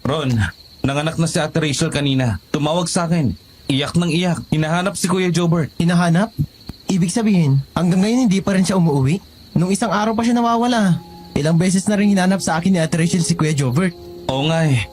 Ron, nanganak na si Ate Rachel kanina. Tumawag sa akin. Iyak ng iyak. Hinahanap si Kuya Jobert. Hinahanap? Ibig sabihin, hanggang ngayon hindi pa rin siya umuwi? Nung isang araw pa siya nawawala. Ilang beses na rin hinanap sa akin ni Ate Rachel si Kuya Jobert. Oo nga eh.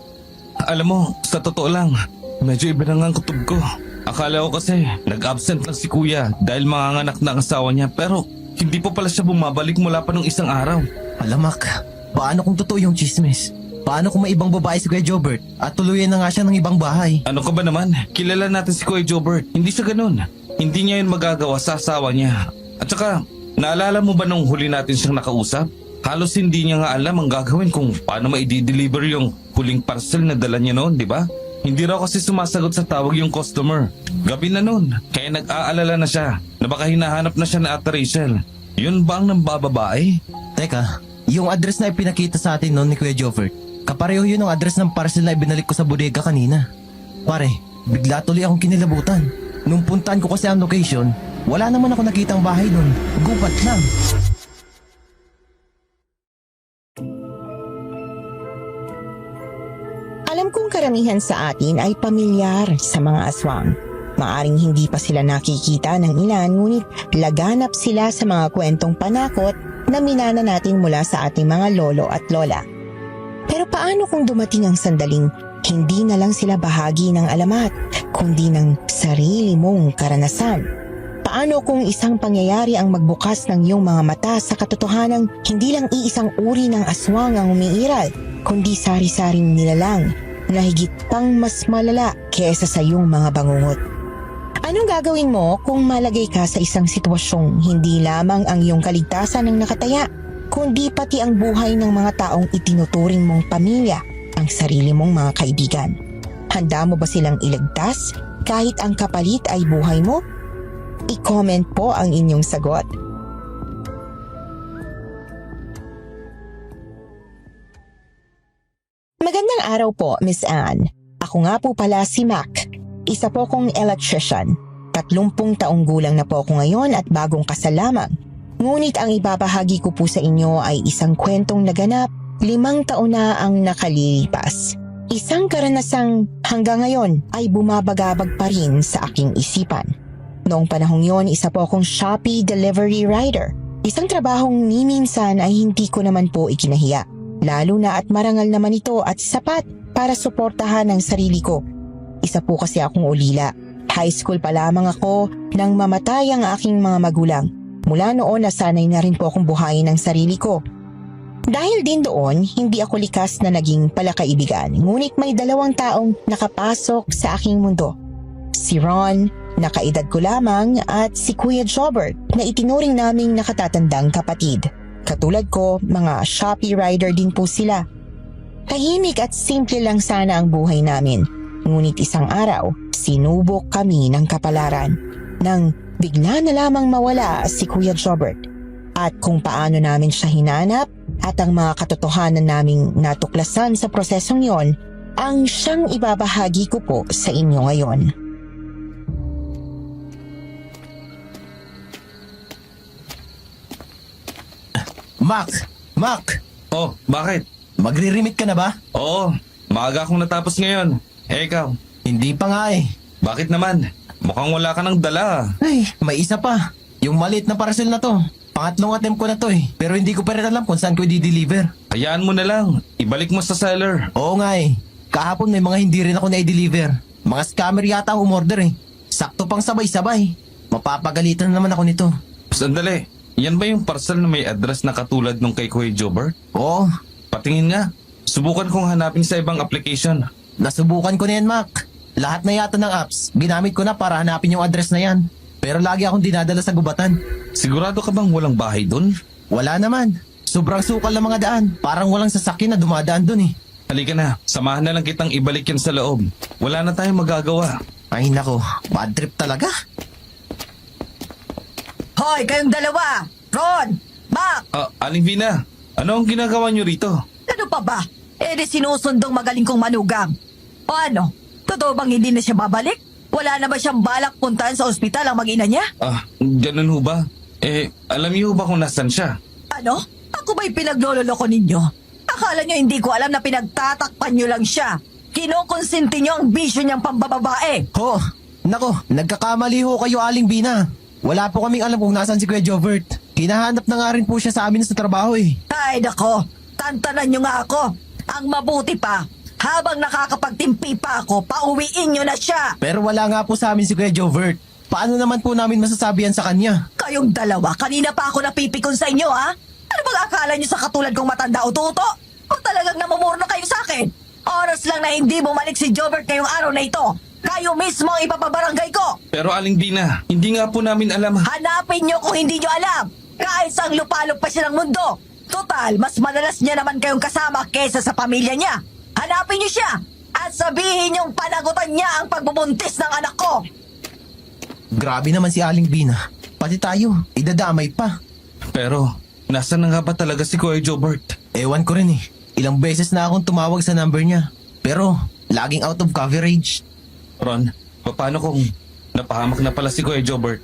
Alam mo, sa totoo lang, medyo iba na nga ang kutob ko. Akala ko kasi nag-absent lang si Kuya dahil manganganak na ang asawa niya, pero hindi pa pala siya bumabalik mula pa nung isang araw. Alamak, paano kung totoo yung chismis? Paano kung may ibang babae si Kuya Jobert at tuluyan na nga siya ng ibang bahay? Ano ka ba naman? Kilala natin si Kuya Jobert. Hindi siya ganun. Hindi niya yun magagawa sa asawa niya. At saka, naalala mo ba nung huli natin siyang nakausap? Halos hindi niya nga alam ang gagawin kung paano ma-i-deliver yung huling parcel na dala niya noon, di ba? Hindi raw kasi sumasagot sa tawag yung customer. Gabi na noon, kaya nag-aalala na siya na baka hinahanap na siya na Ate Rachel. Yun ba ang nambababae? Teka, yung address na ipinakita sa atin noon ni Kuya Jobert, kapareho yun ang address ng parcel na ibinalik ko sa bodega kanina. Pare, bigla tuloy akong kinilabutan. Nung puntaan ko kasi ang location, wala naman ako nakitang bahay doon. Gubat lang. Alam kong karamihan sa atin ay pamilyar sa mga aswang. Maaring hindi pa sila nakikita ng ilan, ngunit laganap sila sa mga kwentong panakot na minana natin mula sa ating mga lolo at lola. Pero paano kung dumating ang sandaling hindi na lang sila bahagi ng alamat, kundi ng sarili mong karanasan? Paano kung isang pangyayari ang magbukas ng iyong mga mata sa katotohanang hindi lang iisang uri ng aswang ang umiiral, kundi sari-saring nilalang na higit pang mas malala kaysa sa iyong mga bangungot? Anong gagawin mo kung malagay ka sa isang sitwasyong hindi lamang ang iyong kaligtasan ang nakataya, kundi pati ang buhay ng mga taong itinuturing mong pamilya, ang sarili mong mga kaibigan? Handa mo ba silang iligtas kahit ang kapalit ay buhay mo? I-comment po ang inyong sagot. Magandang araw po, Miss Anne. Ako nga po pala si Mac. Isa po kong electrician. 30 taong gulang na po ako ngayon at bagong kasal lamang. Ngunit ang ibabahagi ko po sa inyo ay isang kwentong naganap 5 taon na ang nakalilipas. Isang karanasang hanggang ngayon ay bumabagabag pa rin sa aking isipan. Noong panahong yon, isa po akong Shopee delivery rider. Isang trabahong ni minsan ay hindi ko naman po ikinahiya. Lalo na at marangal naman ito at sapat para suportahan ang sarili ko. Isa po kasi akong ulila. High school pa lamang ako nang mamatay ang aking mga magulang. Mula noon nasanay na rin po akong buhayin ang sarili ko. Dahil din doon, hindi ako likas na naging palakaibigan. Ngunit may 2 taong nakapasok sa aking mundo. Si Ron, na kaedad ko lamang, at si Kuya Jobert na itinuring naming nakatatandang kapatid. Katulad ko, mga Shopee rider din po sila. Tahimik at simple lang sana ang buhay namin. Ngunit isang araw, sinubok kami ng kapalaran nang bigla na lamang mawala si Kuya Jobert. At kung paano namin siya hinanap at ang mga katotohanan naming natuklasan sa prosesong yon, ang siyang ibabahagi ko po sa inyo ngayon. Mac! Oh, bakit? Magre-remit ka na ba? Oo, maaga akong natapos ngayon. Ikaw, Hindi pa nga eh. bakit naman? Mukhang wala ka ng dala. Ay, may isa pa. Yung maliit na parcel na to. Pangatlong attempt ko na to eh. Pero hindi ko pa rin alam kung saan ko i-deliver. Hayaan mo na lang. Ibalik mo sa seller. Oo nga eh. Kahapon may mga hindi rin ako na-deliver. Mga scammer yata ang umorder eh. Sakto pang sabay-sabay. Mapapagalitan naman ako nito. Sandali, yan ba yung parcel na may address na katulad nung kay Kuya Jobert? Oo, Patingin nga. Subukan kong hanapin sa ibang application. nasubukan ko na yan, Mac. Lahat na yata ng apps, ginamit ko na para hanapin yung address na yan. Pero lagi akong dinadala sa gubatan. Sigurado ka bang walang bahay dun? Wala naman. Sobrang sukal ng mga daan. Parang walang sasakyan na dumadaan dun eh. Halika na, samahan na lang kitang ibalik yan sa loob. Wala na tayong magagawa. Ay nako, bad trip talaga. Hoy, kayong dalawa! Ron! Mac! Aling Vina, ano ang ginagawa niyo rito? Ano pa ba? Eh di sinusundong magaling kong manugang. O ano? Totoo bang hindi na siya babalik? Wala na ba siyang balak puntahan sa ospital ang mag-ina niya? Ganun ho ba? Alam niyo ho ba kung nasan siya? Ano? Ako ba'y pinaglololoko ninyo? Akala nyo hindi ko alam na pinagtatakpan nyo lang siya. Kinukonsinti nyo ang bisyo niyang pambababae. Ho, nako, nagkakamali ho kayo Aling Bina. Wala po kaming alam kung nasaan si Kuya Jobert. Hinahanap na nga rin po siya sa amin sa trabaho eh. Ay nako, tantanan nyo nga ako. Ang mabuti pa, habang nakakapagtimpi pa ako, pauwiin nyo na siya. Pero wala nga po sa amin si Kuya Jobert. Paano naman po namin masasabi yan sa kanya? Kayong dalawa, kanina pa ako napipikon sa inyo ha? Ano bang akala nyo sa katulad kong matanda o tuto? O talagang namumurno kayo sa akin? Oras lang na hindi bumalik si Jobert ngayong araw na ito. Kayo mismo ang ipapabarangay ko. Pero Aling Bina, hindi nga po namin alam. Hanapin nyo kung hindi nyo alam. Kahit saang lupalop pa siya ng mundo. Total, mas madalas niya naman kayong kasama kesa sa pamilya niya. Hanapin nyo siya at sabihin yung panagutan niya ang pagbubuntis ng anak ko. Grabe naman si Aling Bina. Pati tayo, idadamay pa. Pero, nasaan na nga ba talaga si Kuya Jobert? Ewan ko rin eh. Ilang beses na akong tumawag sa number niya. Pero, laging out of coverage. Ron, paano kung napahamak na pala si Kuya Jobert?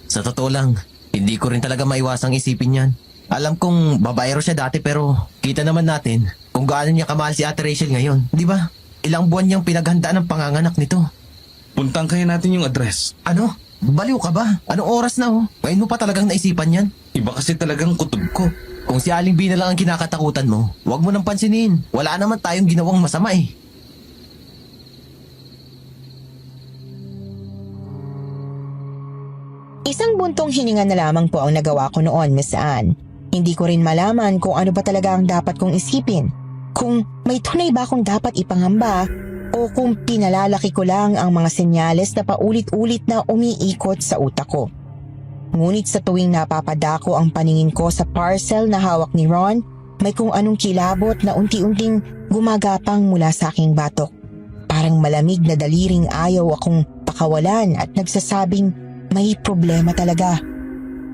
Sa totoo lang, hindi ko rin talaga maiwasang isipin yan. Alam kong babaero siya dati pero kita naman natin kung gaano niya kamahal si Ate Rachel ngayon. Di ba? Ilang buwan niyang pinaghandaan ng panganganak nito. Puntang kaya natin yung address. Ano? Baliw ka ba? Anong oras na oh? Ngayon mo pa talagang naisipan yan? Iba kasi talagang kutob ko. Kung si Aling Bina lang ang kinakatakutan mo, huwag mo nang pansinin. Wala naman tayong ginawang masama eh. Isang buntong hininga na lamang po ang nagawa ko noon, Miss Anne. Hindi ko rin malaman kung ano ba talaga ang dapat kong isipin. Kung may tunay ba akong dapat ipangamba o kung pinalalaki ko lang ang mga senyales na paulit-ulit na umiikot sa utak ko. Ngunit sa tuwing napapadako ang paningin ko sa parcel na hawak ni Ron, may kung anong kilabot na unti-unting gumagapang mula sa aking batok. Parang malamig na daliring ayaw akong pakawalan at nagsasabing may problema talaga.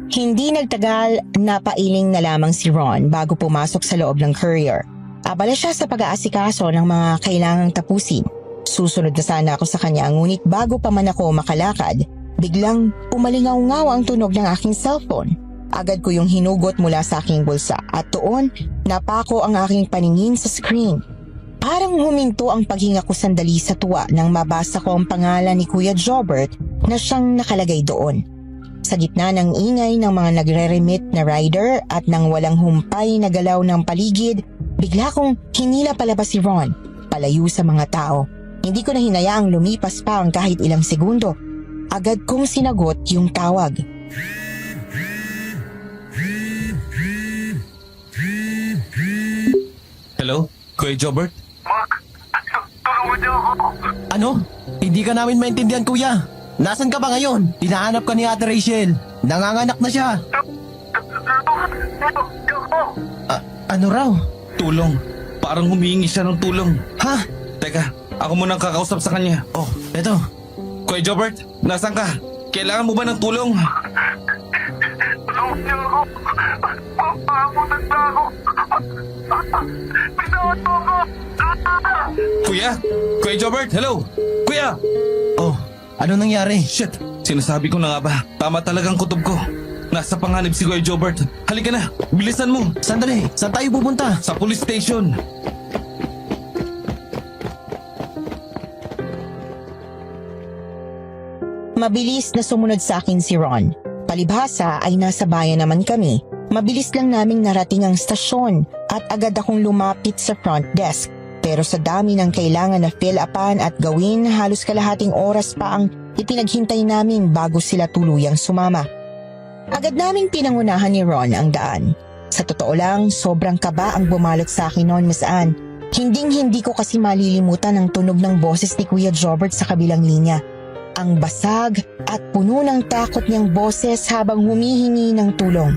Hindi nagtagal, napailing na lamang si Ron bago pumasok sa loob ng courier. Abala siya sa pag-aasikaso ng mga kailangang tapusin. Susunod na sana ako sa kanya ngunit bago pa man ako makalakad, biglang umalingaw-ngaw ang tunog ng aking cellphone. Agad ko yung hinugot mula sa aking bulsa at doon napako ang aking paningin sa screen. Parang huminto ang paghinga ko sandali sa tuwa nang mabasa ko ang pangalan ni Kuya Jobert na siyang nakalagay doon. Sa gitna ng ingay ng mga nagre-remit na rider at ng walang humpay na galaw ng paligid, bigla kong hinila palabas si Ron, palayo sa mga tao. Hindi ko na hinayaang lumipas pa ang kahit ilang segundo. Agad kong sinagot yung tawag. Hello? Kuya Jobert? Tulungan niyo ako. Ano? Hindi ka namin maintindihan kuya. Nasaan ka ba ngayon? Hinahanap ka ni Ate Rachel. Nanganganak na siya. Ano raw? Tulong. Parang humihingi siya ng tulong. Ha? Teka, ako muna ang kakausap sa kanya. Oh, eto. Kuya Jobert, nasaan ka? Kailangan mo ba ng tulong? Tulungan niyo ako. Papahamutan na ako. Pinawat mo ako. Kuya? Kuya Jobert, hello? Kuya! Oh, ano nangyari? Shit, sinasabi ko na nga ba? Tama talagang kutob ko. Nasa panganib si Kuya Jobert. Halika na, bilisan mo. Sandali, saan tayo pupunta? Sa police station. Mabilis na sumunod sa akin si Ron. Palibhasa ay nasa bayan naman kami. Mabilis lang naming narating ang stasyon at agad akong lumapit sa front desk. Pero sa dami ng kailangan na fill upan at gawin, halos kalahating oras pa ang ipinaghintay namin bago sila tuluyang sumama. Agad naming pinangunahan ni Ron ang daan. Sa totoo lang, sobrang kaba ang bumalot sa akin noon, Miss Anne. Hinding-hindi ko kasi malilimutan ang tunog ng boses ni Kuya Jobert sa kabilang linya. Ang basag at puno ng takot niyang boses habang humihingi ng tulong.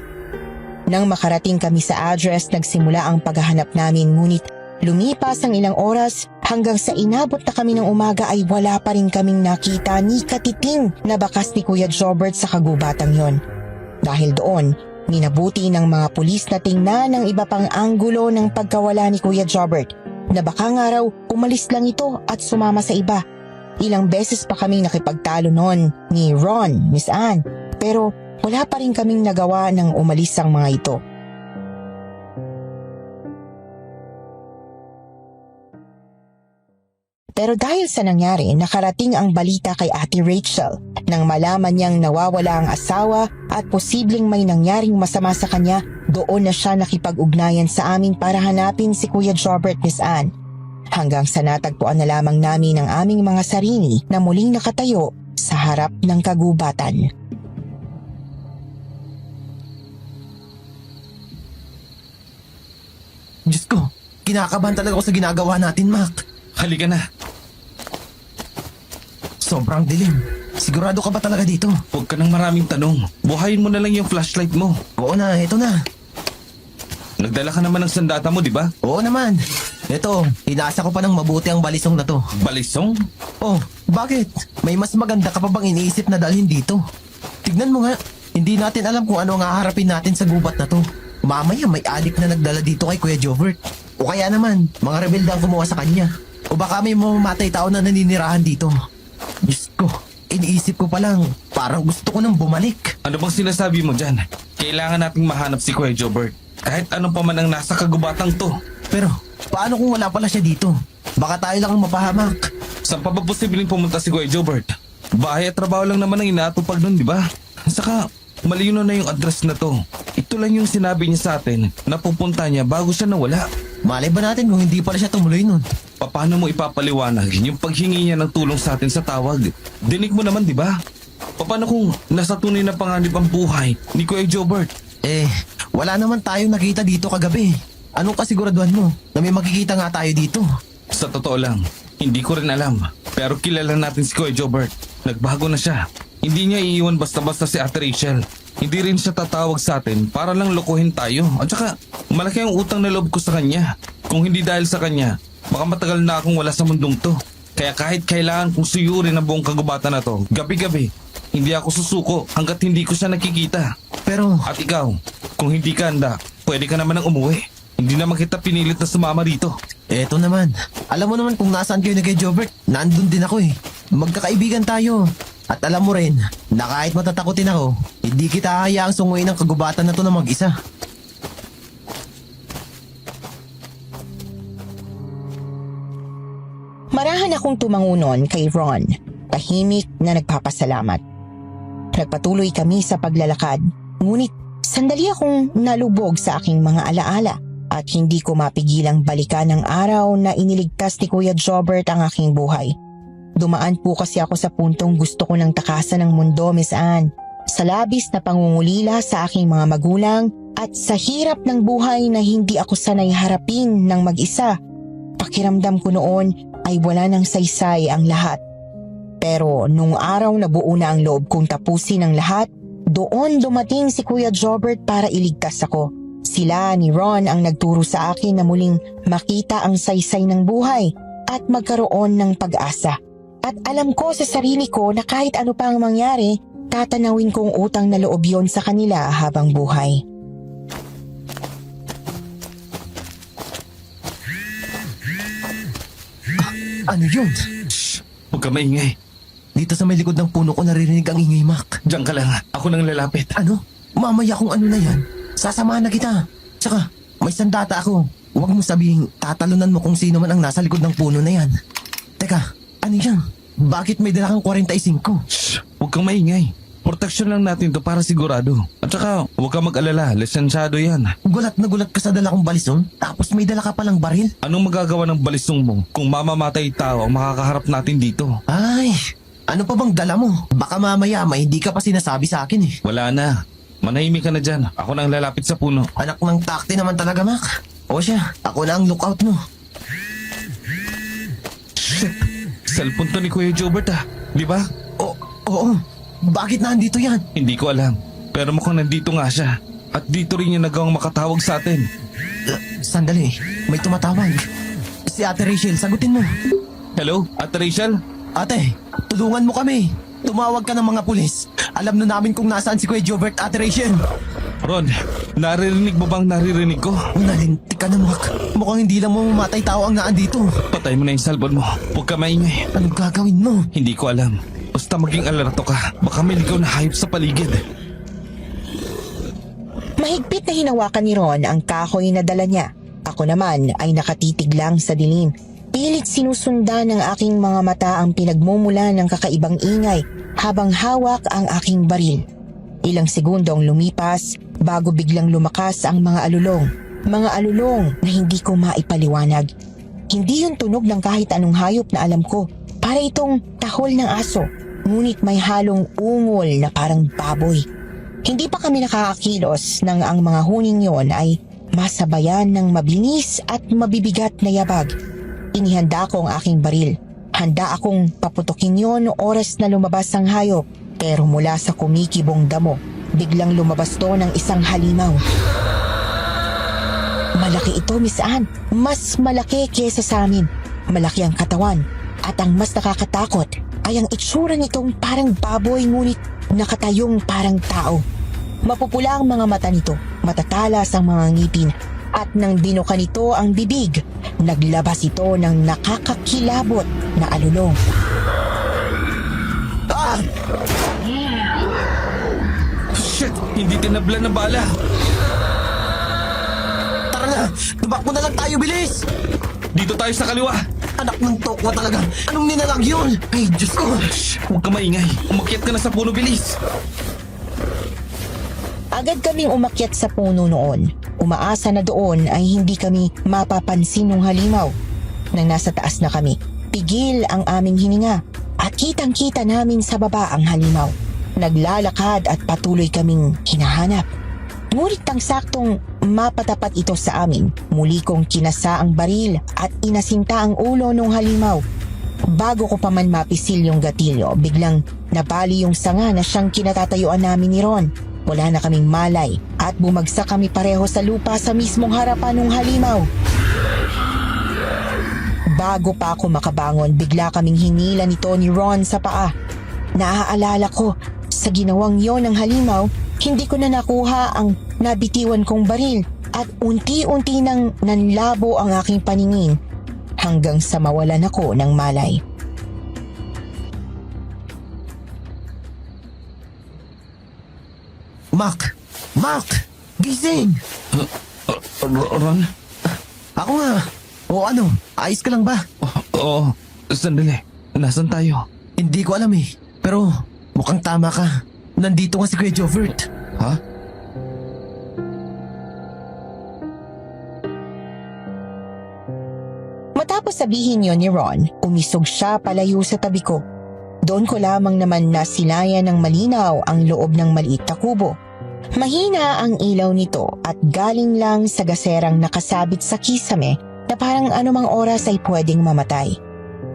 Nang makarating kami sa address, nagsimula ang paghahanap namin ngunit lumipas ang ilang oras hanggang sa inabot na kami ng umaga ay wala pa rin kaming nakita ni katiting na bakas ni Kuya Jobert sa kagubatang yon. Dahil doon, minabuti ng mga pulis na tingnan ng iba pang anggulo ng pagkawala ni Kuya Jobert na baka nga raw umalis lang ito at sumama sa iba. Ilang beses pa kaming nakipagtalo noon ni Ron, Miss Anne, pero wala pa rin kaming nagawa ng umalis ang mga ito. Pero dahil sa nangyari, nakarating ang balita kay Ate Rachel nang malaman niyang nawawala ang asawa at posibleng may nangyaring masama sa kanya. Doon na siya nakipag-ugnayan sa amin para hanapin si Kuya Jobert, Miss Anne. Hanggang sa natagpuan na lamang namin ang aming mga sarili na muling nakatayo sa harap ng kagubatan. Diyos ko, kinakabahan talaga ako sa ginagawa natin, Mac. Halika na. Sobrang dilim. Sigurado ka ba talaga dito? Huwag ka ng maraming tanong. Buhayin mo na lang yung flashlight mo. Oo na, ito na. Nagdala ka naman ng sandata mo, di ba? Oo naman. Ito, inaasa ko pa ng mabuti ang balisong na to. Balisong? Oh, bakit? May mas maganda ka pa bang iniisip na dalhin dito? Tignan mo nga, hindi natin alam kung ano ang haharapin natin sa gubat na to. Mamaya may adik na nagdala dito kay Kuya Jobert. O kaya naman, mga rebelde ang gumawa sa kanya. O baka may mamamatay tao na naninirahan dito. Diyos ko, iniisip ko pa lang, parang gusto ko nang bumalik. Ano bang sinasabi mo dyan? Kailangan nating mahanap si Kuya Jobert. Kahit ano pa man ang nasa kagubatang to. Pero, paano kung wala pala siya dito? Baka tayo lang ang mapahamak. Saan pa ba posibleng pumunta si Kuya Jobert? Bahay at trabaho lang naman ang inaatupag nun, di ba? Saka, malino na yung address na to. Ito lang yung sinabi niya sa atin na pupunta niya bago siya nawala. Malay ba natin kung hindi pala siya tumuloy nun? Paano mo ipapaliwanag yung paghingi niya ng tulong sa atin sa tawag? Dinig mo naman, di ba? Paano kung nasa tunay na panganib ang buhay ni Kuya Jobert? Wala naman tayong nakita dito kagabi. Anong kasiguraduhan mo na may makikita nga tayo dito? Sa totoo lang, hindi ko rin alam. Pero kilala natin si Kuya Jobert. Nagbago na siya. Hindi niya iiwan basta-basta si Ate Rachel. Hindi rin siya tatawag sa atin para lang lokohin tayo. At saka, malaki ang utang na loob ko sa kanya. Kung hindi dahil sa kanya, baka matagal na akong wala sa mundong to. Kaya kahit kailangan kong suyurin ang buong kagubatan na to, gabi-gabi, hindi ako susuko hanggat hindi ko siya nakikita. Pero, At ikaw, kung hindi ka handa, pwede ka naman ang umuwi. Hindi naman kita pinilit na sumama dito. eto naman. Alam mo naman kung nasaan kayo na kay Jobert, nandun din ako eh. Magkakaibigan tayo. At alam mo rin, na kahit matatakotin ako, hindi kita hayaang sunguin ang kagubatan na to na mag-isa. Marahan akong tumangunon kay Ron, tahimik na nagpapasalamat. Nagpatuloy kami sa paglalakad, ngunit sandali akong nalubog sa aking mga alaala at hindi ko mapigilang balikan ang araw na iniligtas ni Kuya Jobert ang aking buhay. Dumaan po kasi ako sa puntong gusto ko nang takasan ng mundo, Miss Anne. Sa labis na pangungulila sa aking mga magulang at sa hirap ng buhay na hindi ako sanay harapin ng mag-isa, pakiramdam ko noon ay wala nang saysay ang lahat. Pero nung araw na buo na ang loob kong tapusin ang lahat, doon dumating si Kuya Jobert para iligtas ako. Sila ni Ron ang nagturo sa akin na muling makita ang saysay ng buhay at magkaroon ng pag-asa. At alam ko sa sarili ko na kahit ano pa ang mangyari, tatanawin kong utang na loob yon sa kanila habang buhay. Ano yun? Shh! Huwag ka maingay. Dito sa may likod ng puno ko naririnig ang ingay, Mac. Diyan ka lang. Ako nang lalapit. Ano? Mamaya kung ano na yan. Sasamahan na kita. Tsaka, may sandata ako. Huwag mo sabihin, tatalunan mo kung sino man ang nasa likod ng puno na yan. Teka, ano yan? Bakit may dala kang 45? Shh! Huwag kang maingay. Proteksyon lang natin to para sigurado. At saka, huwag kang mag-alala. Lisensyado yan. Gulat na gulat ka sa dala kong balisong, tapos may dala ka palang baril? Anong magagawa ng balisong mo kung mamamatay tao ang makakaharap natin dito? Ay, ano pa bang dala mo? Baka mamaya may hindi ka pa sinasabi sa akin eh. Wala na. Manahimik ka na dyan. Ako nang lalapit sa puno. Anak ng takti naman talaga, Mac. O siya, ako na ang lookout mo. Shit! Cellphone to ni Kuya Jobert Di ba? Oo. Bakit nandito yan? Hindi ko alam. Pero mukhang nandito nga siya. At dito rin niya nagawang makatawag sa atin. Sandali, may tumatawag. Si Ate Rachel, sagutin mo. Hello, Ate Rachel? Ate, tulungan mo kami. Tumawag ka ng mga pulis. Alam na namin kung nasaan si Kuya Jobert, Ate Rachel. Ron, naririnig mo bang naririnig ko? Nalintik ka na, Mac. Mukhang hindi lang mamamatay tao ang naandito. Patay mo na yung cellphone mo. Huwag ka maingay. Anong gagawin mo? Hindi ko alam. Basta maging alerto ka. Baka may ligaw na hayop sa paligid. Mahigpit na hinawakan ni Ron ang kahoy na dala niya. Ako naman ay nakatitig lang sa dilim. Pilit sinusundan ng aking mga mata ang pinagmumula ng kakaibang ingay habang hawak ang aking baril. Ilang segundo ang lumipas bago biglang lumakas ang mga alulong. Mga alulong na hindi ko maipaliwanag. Hindi yun tunog ng kahit anong hayop na alam ko. Para itong tahol ng aso, ngunit may halong ungol na parang baboy. Hindi pa kami nakakakilos nang ang mga huning yon ay masabayan ng mabilis at mabibigat na yabag. Inihanda ko ang aking baril. Handa akong paputokin yon oras na lumabas ang hayop. Pero mula sa kumikibong damo, biglang lumabas to ng isang halimaw. Malaki ito, Miss Anne. Mas malaki kesa sa amin. Malaki ang katawan. At ang mas nakakatakot ay ang itsura nitong parang baboy ngunit nakatayong parang tao. Mapupula ang mga mata nito, matatalas ang mga ngipin, at nang binuka nito ang bibig, naglabas ito ng nakakakilabot na alulong. Ah! Shit! Hindi tinablan na bala! Tara na! Tumakbo na lang tayo, bilis! Dito tayo sa kaliwa! Anak ng tokwa talaga! Anong nilalang yun? Ay, Diyos ko! Shh! Huwag ka maingay! Umakyat ka na sa puno, bilis! Agad kaming umakyat sa puno noon. Umaasa na doon ay hindi kami mapapansin ng halimaw. Nang nasa taas na kami, pigil ang aming hininga at kitang-kita namin sa baba ang halimaw. Naglalakad at patuloy kaming hinahanap. Ngunit tang saktong mapatapat ito sa amin, muli kong kinasa ang baril at inasinta ang ulo ng halimaw. Bago ko pa man mapisil yung gatilyo, biglang nabali yung sanga na siyang kinatatayuan namin ni Ron. Wala na kaming malay at bumagsak kami pareho sa lupa sa mismong harapan ng halimaw. Bago pa ako makabangon, bigla kaming hinila nito ni Ron sa paa. Naaalala ko, sa ginawang yon ng halimaw, hindi ko na nakuha ang nabitiwan kong baril at unti-unti nang nanlabo ang aking paningin hanggang sa mawalan ako ng malay. Mac! Mac! Gising! Ron? Ako nga! O ano, ayos ka lang ba? Oo. Sandali. Nasaan tayo? Hindi ko alam eh. Pero mukhang tama ka. Nandito nga si Kuya Jovert. Ha? Matapos sabihin yon ni Ron, umisog siya palayo sa tabi ko. Doon ko lamang naman nasilayan ng malinaw ang loob ng maliit na kubo. Mahina ang ilaw nito at galing lang sa gaserang nakasabit sa kisame na parang anumang oras ay pwedeng mamatay.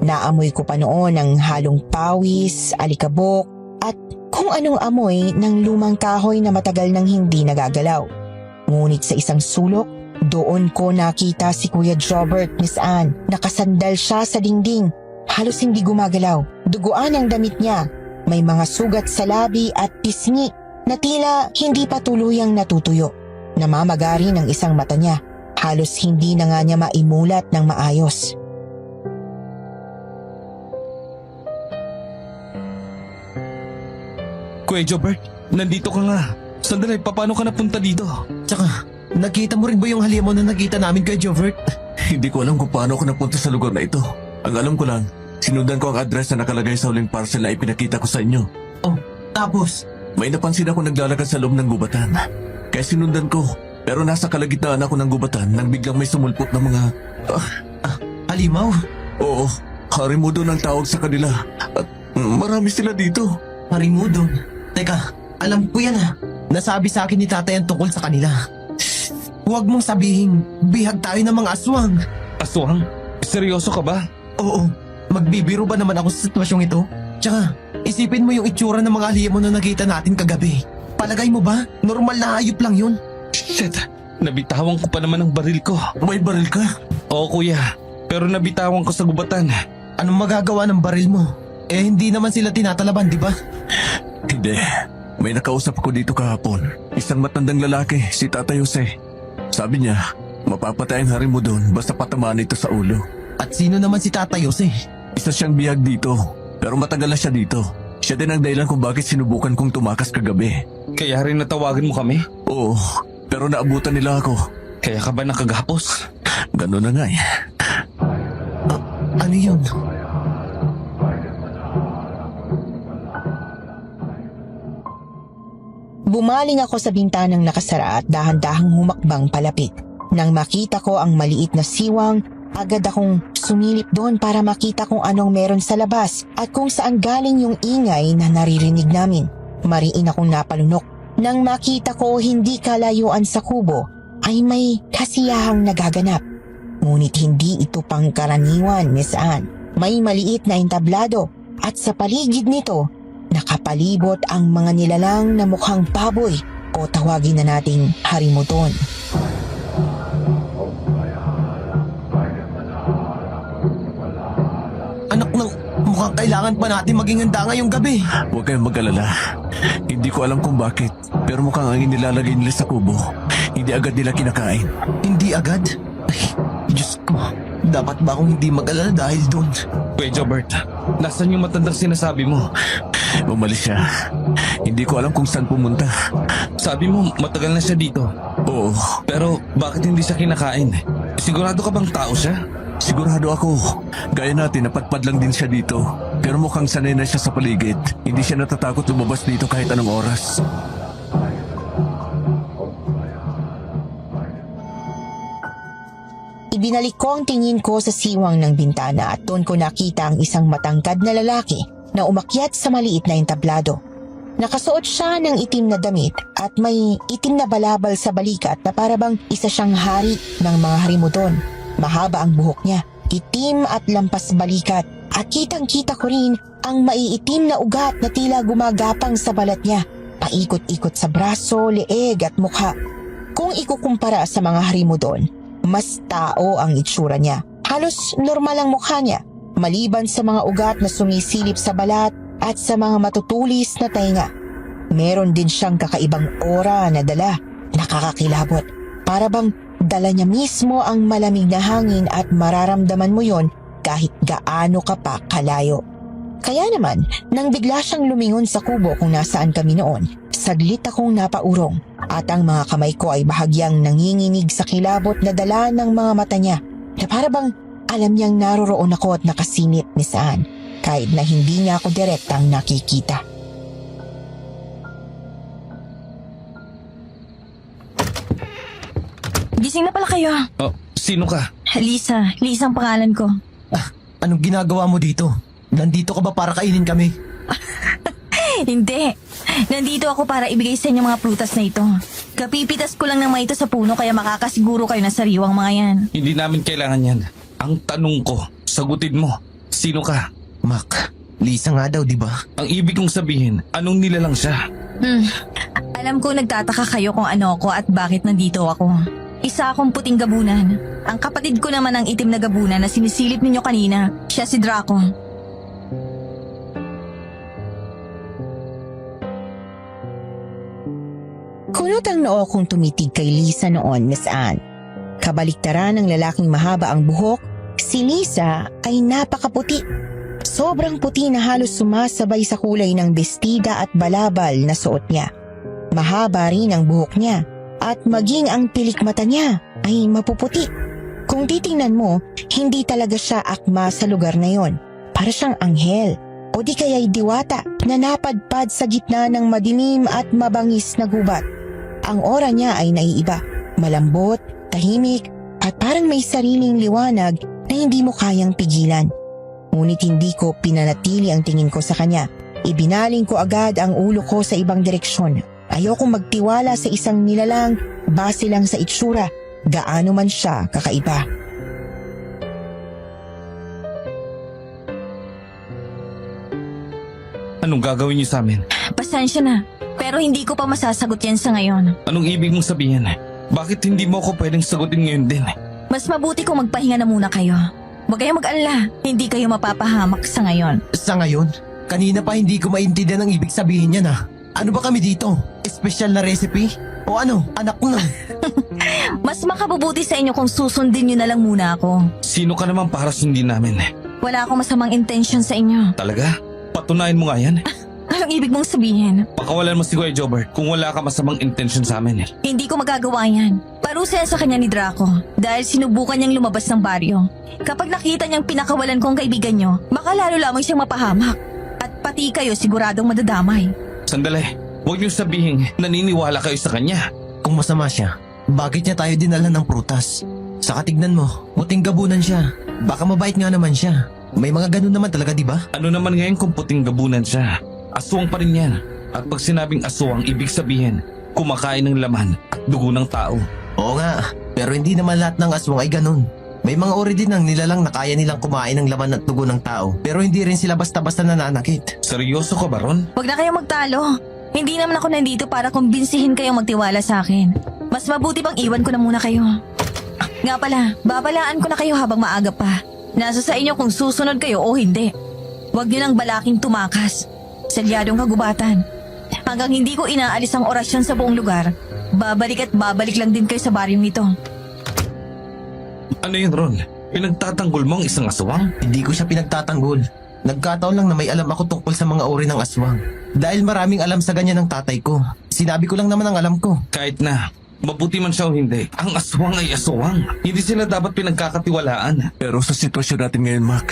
Naamoy ko pa noon ang halong pawis, alikabok at kung anong amoy ng lumang kahoy na matagal nang hindi nagagalaw. Ngunit sa isang sulok, doon ko nakita si Kuya Jobert, Miss Anne. Nakasandal siya sa dingding. Halos hindi gumagalaw. Duguan ang damit niya. May mga sugat sa labi at pisngi na tila hindi pa tuluyang natutuyo. Namamagari ng isang mata niya. Halos hindi na nga niya maimulat ng maayos. Kuya Jobert, nandito ka nga. Sandali, paano ka napunta dito? Tsaka, nakita mo rin ba yung halimaw na nakita namin Kuya Jovert? Hindi ko alam kung paano ako napunta sa lugar na ito. Ang alam ko lang, sinundan ko ang address na nakalagay sa huling parcel na ipinakita ko sa inyo. Oh, tapos? May napansin ako naglalakad sa loob ng gubatan. Kaya sinundan ko, pero nasa kalagitnaan ako ng gubatan nang biglang may sumulpot na mga... Halimaw? Oo, harimudo ng tawag sa kanila. At marami sila dito. Harimudon? Teka, alam ko yan ah. Nasabi sa akin ni tatay ang tungkol sa kanila. Huwag mong sabihin, bihag tayo ng mga aswang. Aswang? Seryoso ka ba? Oo, magbibiro ba naman ako sa sitwasyong ito? Tsaka, isipin mo yung itsura ng mga halimaw na nakita natin kagabi. Palagay mo ba, normal na hayop lang yun? Shit, nabitawan ko pa naman ang baril ko. May baril ka? Oo kuya, pero nabitawan ko sa gubatan. Anong magagawa ng baril mo? Eh hindi naman sila tinatalaban, di ba? Hindi. May nakausap ko dito kahapon. Isang matandang lalaki, si Tatay Jose. Sabi niya, mapapatay ang harimudon basta patamaan ito sa ulo. At sino naman si Tatay Jose? Isa siyang bihag dito, pero matagal na siya dito. Siya din ang dahilan kung bakit sinubukan kong tumakas kagabi. Kaya rin natawagan mo kami? Oo, pero naabutan nila ako. Kaya ka ba nakagapos? Ganun na nga eh. Ano yun? Bumaling ako sa bintanang nakasara at dahan-dahang humakbang palapit. Nang makita ko ang maliit na siwang, agad akong sumilip doon para makita kung anong meron sa labas at kung saan galing yung ingay na naririnig namin. Mariin akong napalunok. Nang makita ko hindi kalayuan sa kubo, ay may kasiyahang nagaganap. Ngunit hindi ito pangkaraniwan, Miss Anne. May maliit na entablado at sa paligid nito, nakapalibot ang mga nilalang na mukhang baboy o tawagin na nating harimuton. Anak ng, mukhang kailangan pa natin maging handa ngayong gabi. Huwag kayong mag-alala. Hindi ko alam kung bakit, pero mukhang ang inilalagay nila sa kubo. Hindi agad nila kinakain. Hindi agad? Ay, Diyos ko. Dapat ba akong hindi mag-alala dahil doon? Kuya Jobert, nasan yung matandang sinasabi mo? Umalis siya. Hindi ko alam kung saan pumunta. Sabi mo matagal na siya dito. Oo, Pero bakit hindi siya kinakain? Sigurado ka bang tao siya? sigurado ako. Gaya natin, napadpad lang din siya dito. Pero mukhang sanay na siya sa paligid. Hindi siya natatakot lumabas dito kahit anong oras. Ibinalik ko ang tingin ko sa siwang ng bintana at doon ko nakita ang isang matangkad na lalaki na umakyat sa maliit na entablado. Nakasuot siya ng itim na damit at may itim na balabal sa balikat na parabang isa siyang hari ng mga harimudon. Mahaba ang buhok niya, itim at lampas balikat at kitang-kita ko rin ang maiitim na ugat na tila gumagapang sa balat niya, paikot-ikot sa braso, leeg at mukha. Kung ikukumpara sa mga harimudon, mas tao ang itsura niya. Halos normal ang mukha niya, maliban sa mga ugat na sumisilip sa balat at sa mga matutulis na tainga. Meron din siyang kakaibang aura na dala, nakakakilabot. Para bang dala niya mismo ang malamig na hangin at mararamdaman mo yon kahit gaano ka pa kalayo. Kaya naman, nang bigla siyang lumingon sa kubo kung nasaan kami noon, saglit akong napaurong at ang mga kamay ko ay bahagyang nanginginig sa kilabot na dala ng mga mata niya na para bang alam niyang naroroon ako at nakasinip ni Saan kahit na hindi niya ako direktang nakikita. Gising na pala kayo. Oh, sino ka? Lisa ang pangalan ko. Anong ginagawa mo dito? Nandito ka ba para kainin kami? Hindi. Nandito ako para ibigay sa inyo mga prutas na ito. Kapipitas ko lang ng mga ito sa puno kaya makakasiguro kayo na sariwang mga yan. Hindi namin kailangan yan. Ang tanong ko, sagutin mo. Sino ka? Mac, Lisa nga daw, di ba? Ang ibig kong sabihin, anong nilalang siya? Alam ko nagtataka kayo kung ano ako at bakit nandito ako. Isa akong puting gabunan. Ang kapatid ko naman ang itim na gabunan na sinisilip ninyo kanina. Siya si Draco. Kunot ang noo kong tumitig kay Lisa noon, Miss Anne. Kabaliktaran ng lalaking mahaba ang buhok, si Lisa ay napakaputi. Sobrang puti na halos sumasabay sa kulay ng bestida at balabal na suot niya. Mahaba rin ang buhok niya at maging ang pilik mata niya ay mapuputi. Kung titingnan mo, hindi talaga siya akma sa lugar na yon. Para siyang anghel o di kaya'y diwata na napadpad sa gitna ng madilim at mabangis na gubat. Ang aura niya ay naiiba, malambot, tahimik at parang may sariling liwanag na hindi mo kayang pigilan. Ngunit hindi ko pinanatili ang tingin ko sa kanya. Ibinaling ko agad ang ulo ko sa ibang direksyon. Ayokong magtiwala sa isang nilalang base lang sa itsura, gaano man siya kakaiba. Anong gagawin niyo sa amin? Pasensya na, pero hindi ko pa masasagot yan sa ngayon. Anong ibig mong sabihin? Bakit hindi mo ako pwedeng sagutin ngayon din? Mas mabuti kung magpahinga na muna kayo. Huwag kayong mag-alala, hindi kayo mapapahamak sa ngayon. Sa ngayon? Kanina pa hindi ko maintindihan ang ibig sabihin niya na. Ano ba kami dito? Espesyal na recipe? O ano? Anak ko na. Mas makabubuti sa inyo kung susundin nyo na lang muna ako. Sino ka naman para sundin namin? Wala akong masamang intention sa inyo. Talaga? Patunayan mo nga yan. Anong Anong ibig mong sabihin? Pakawalan mo si Kuya Jobert kung wala ka masamang intention sa amin. Hindi ko magagawa yan. Parusa yan sa kanya ni Draco dahil sinubukan niyang lumabas ng baryo. Kapag nakita niyang pinakawalan ko ang kaibigan niyo, baka lalo lamang siyang mapahamak. At pati kayo siguradong madadamay. Sandali, huwag niyo sabihin naniniwala kayo sa kanya. Kung masama siya, bakit niya tayo dinala ng prutas? Saka tignan mo, puting gabunan siya. Baka mabait nga naman siya. May mga ganun naman talaga, di ba? Ano naman ngayon kung puting gabunan siya? Aswang pa rin yan. At pag sinabing aswang, ibig sabihin, kumakain ng laman at dugo ng tao. Oo nga, pero hindi naman lahat ng aswang ay ganun. May mga uri din ng nilalang na kaya nilang kumain ng laman at dugo ng tao, pero hindi rin sila basta-basta nananakit. Seryoso ka ba, Ron? Huwag na kayong magtalo. Hindi naman ako nandito para kumbinsihin kayong magtiwala sa akin. Mas mabuti bang iwan ko na muna kayo. Nga pala, babalaan ko na kayo habang maaga pa. Nasa sa inyo kung susunod kayo o hindi. Huwag niyo nang balaking tumakas. Salyadong kagubatan. Hanggang hindi ko inaalis ang orasyon sa buong lugar, babalik at babalik lang din kayo sa baryong ito. Ano yun, Ron? Pinagtatanggol mo ang isang aswang? Hindi ko siya pinagtatanggol. Nagkataon lang na may alam ako tungkol sa mga uri ng aswang. Dahil maraming alam sa ganyan ng tatay ko. Sinabi ko lang naman ang alam ko. Kahit na, mabuti man siya o hindi, ang aswang ay aswang. Hindi sila dapat pinagkakatiwalaan. Pero sa sitwasyon natin ngayon, Mac,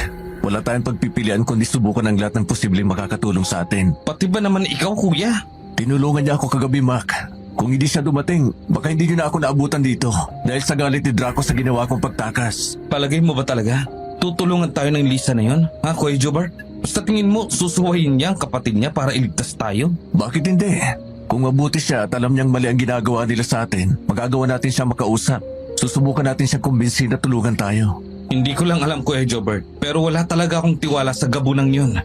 wala tayong pagpipilian kundi subukan ang lahat ng posibleng makakatulong sa atin. Pati ba naman ikaw, kuya? Tinulungan niya ako kagabi, Mac. Kung hindi siya dumating, baka hindi niyo na ako naabutan dito dahil sa galit ni Draco sa ginawa kong pagtakas. Palagay mo ba talaga? Tutulungan tayo ng Lisa na yon? Ha, Kuya Jobert? Sa tingin mo, susuwayin niya ang kapatid niya para iligtas tayo? Bakit hindi? Kung mabuti siya at alam niyang mali ang ginagawa nila sa atin, magagawa natin siya makausap. Susubukan natin siyang kumbinsin na tulungan tayo. Hindi ko lang alam, Kuya Jobert, pero wala talaga akong tiwala sa gabunang yun.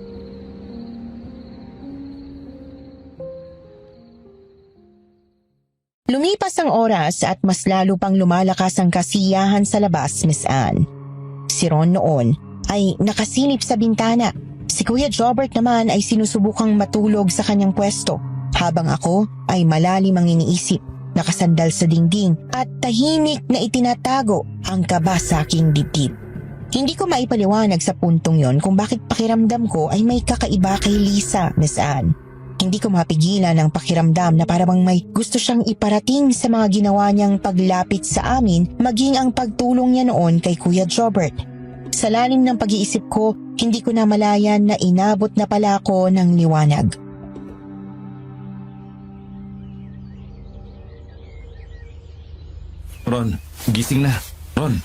Lumipas ang oras at mas lalo pang lumalakas ang kasiyahan sa labas, Miss Anne. Si Ron noon ay nakasilip sa bintana. Si Kuya Jobert naman ay sinusubukang matulog sa kanyang pwesto, habang ako ay malalim ang iniisip, nakasandal sa dingding at tahimik na itinatago ang kaba sa aking dibdib. Hindi ko maipaliwanag sa puntong yon kung bakit pakiramdam ko ay may kakaiba kay Lisa, Miss Anne. Hindi ko mapigilan ang pakiramdam na parang may gusto siyang iparating sa mga ginawa niyang paglapit sa amin, maging ang pagtulong niya noon kay Kuya Jobert. Sa lalim ng pag-iisip ko, hindi ko na malayan na inabot na pala ako ng liwanag. Ron, gising na. Ron,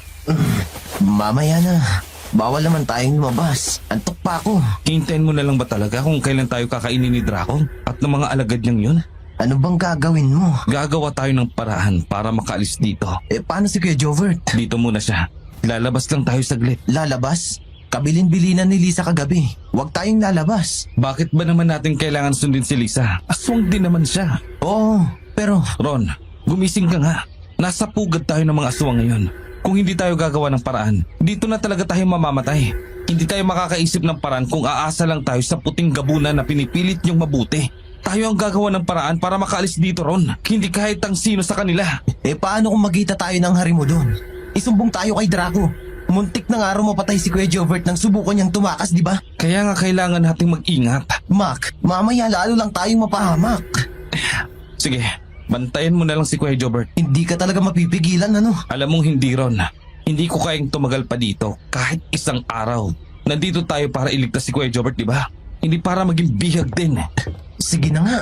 Mamaya na. Bawal naman tayong lumabas. Antok pa ako. hintayin mo na lang ba talaga kung kailan tayo kakainin ni Draco at ng mga alagad niyang yun? Ano bang gagawin mo? Gagawa tayo ng paraan para makaalis dito. Paano si Kuya Jobert? Dito muna siya. Lalabas lang tayo saglit. Lalabas? Kabilin-bilinan ni Lisa kagabi. Huwag tayong lalabas. Bakit ba naman natin kailangan sundin si Lisa? Aswang din naman siya. Oo, pero Ron, gumising ka nga. Nasa pugad tayo ng mga aswang ngayon. Kung hindi tayo gagawa ng paraan, dito na talaga tayo mamamatay. Hindi tayo makakaisip ng paraan kung aasa lang tayo sa puting gabunan na pinipilit niyong mabuti. Tayo ang gagawa ng paraan para makaalis dito, Ron. Hindi kahit ang sino sa kanila. paano kung magkita tayo ng hari mo doon? Isumbong tayo kay Draco. Muntik na nga raw mapatay si Kuya Jobert nang subukan niyang tumakas, di ba? Kaya nga kailangan nating mag-ingat. Mac, mamaya lalo lang tayong mapahamak. Sige, bantayan mo na lang si Kuya Jobert. Hindi ka talaga mapipigilan, ano? Alam mong hindi, Ron. Hindi ko kayang tumagal pa dito kahit isang araw. Nandito tayo para iligtas si Kuya Jobert, di ba? Hindi para maging bihag din. Sige na nga.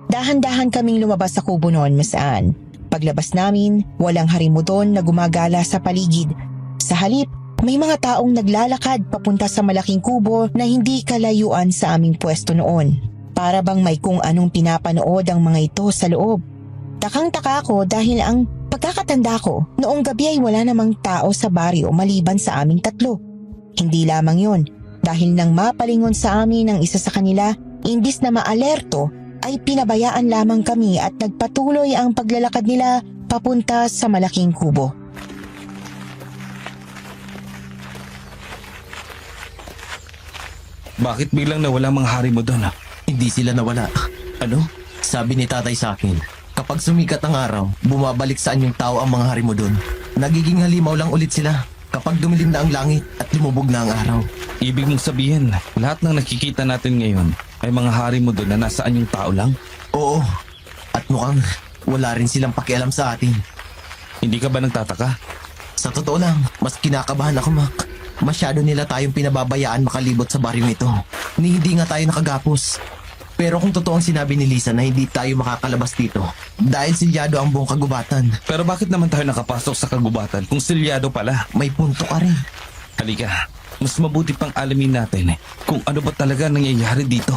Dahan-dahan kaming lumabas sa kubo noon, Miss Anne. Paglabas namin, walang harimo doon na gumagala sa paligid. Sa halip, may mga taong naglalakad papunta sa malaking kubo na hindi kalayuan sa aming pwesto noon. Para bang may kung anong pinapanood ang mga ito sa loob. Takang-taka ako dahil ang pagkakatanda ko, noong gabi ay wala namang tao sa baryo maliban sa aming tatlo. Hindi lamang yon, dahil nang mapalingon sa amin ang isa sa kanila, imbis na maalerto, ay pinabayaan lamang kami at nagpatuloy ang paglalakad nila papunta sa malaking kubo. Bakit biglang nawala mga hari mo doon? Hindi sila nawala. Ano? Sabi ni tatay sa akin, kapag sumikat ang araw, bumabalik sa anyong tao ang mga hari mo doon. Nagiging halimaw lang ulit sila. kapag dumilim na ang langit at lumubog na ang araw. Ibig mong sabihin, lahat ng nakikita natin ngayon ay mga hari mo doon na nasaan yung tao lang? Oo, at mukhang wala rin silang pakialam sa atin. Hindi ka ba nagtataka? Sa totoo lang, mas kinakabahan ako, Mac. Masyado nila tayong pinababayaan makalibot sa baryong ito. Ni hindi nga tayo nakagapos. Pero kung totoo ang sinabi ni Lisa na hindi tayo makakalabas dito dahil silyado ang buong kagubatan, Pero bakit naman tayo nakapasok sa kagubatan kung silyado pala? may punto ka rin. Halika, mas mabuti pang alamin natin kung ano ba talaga nangyayari dito.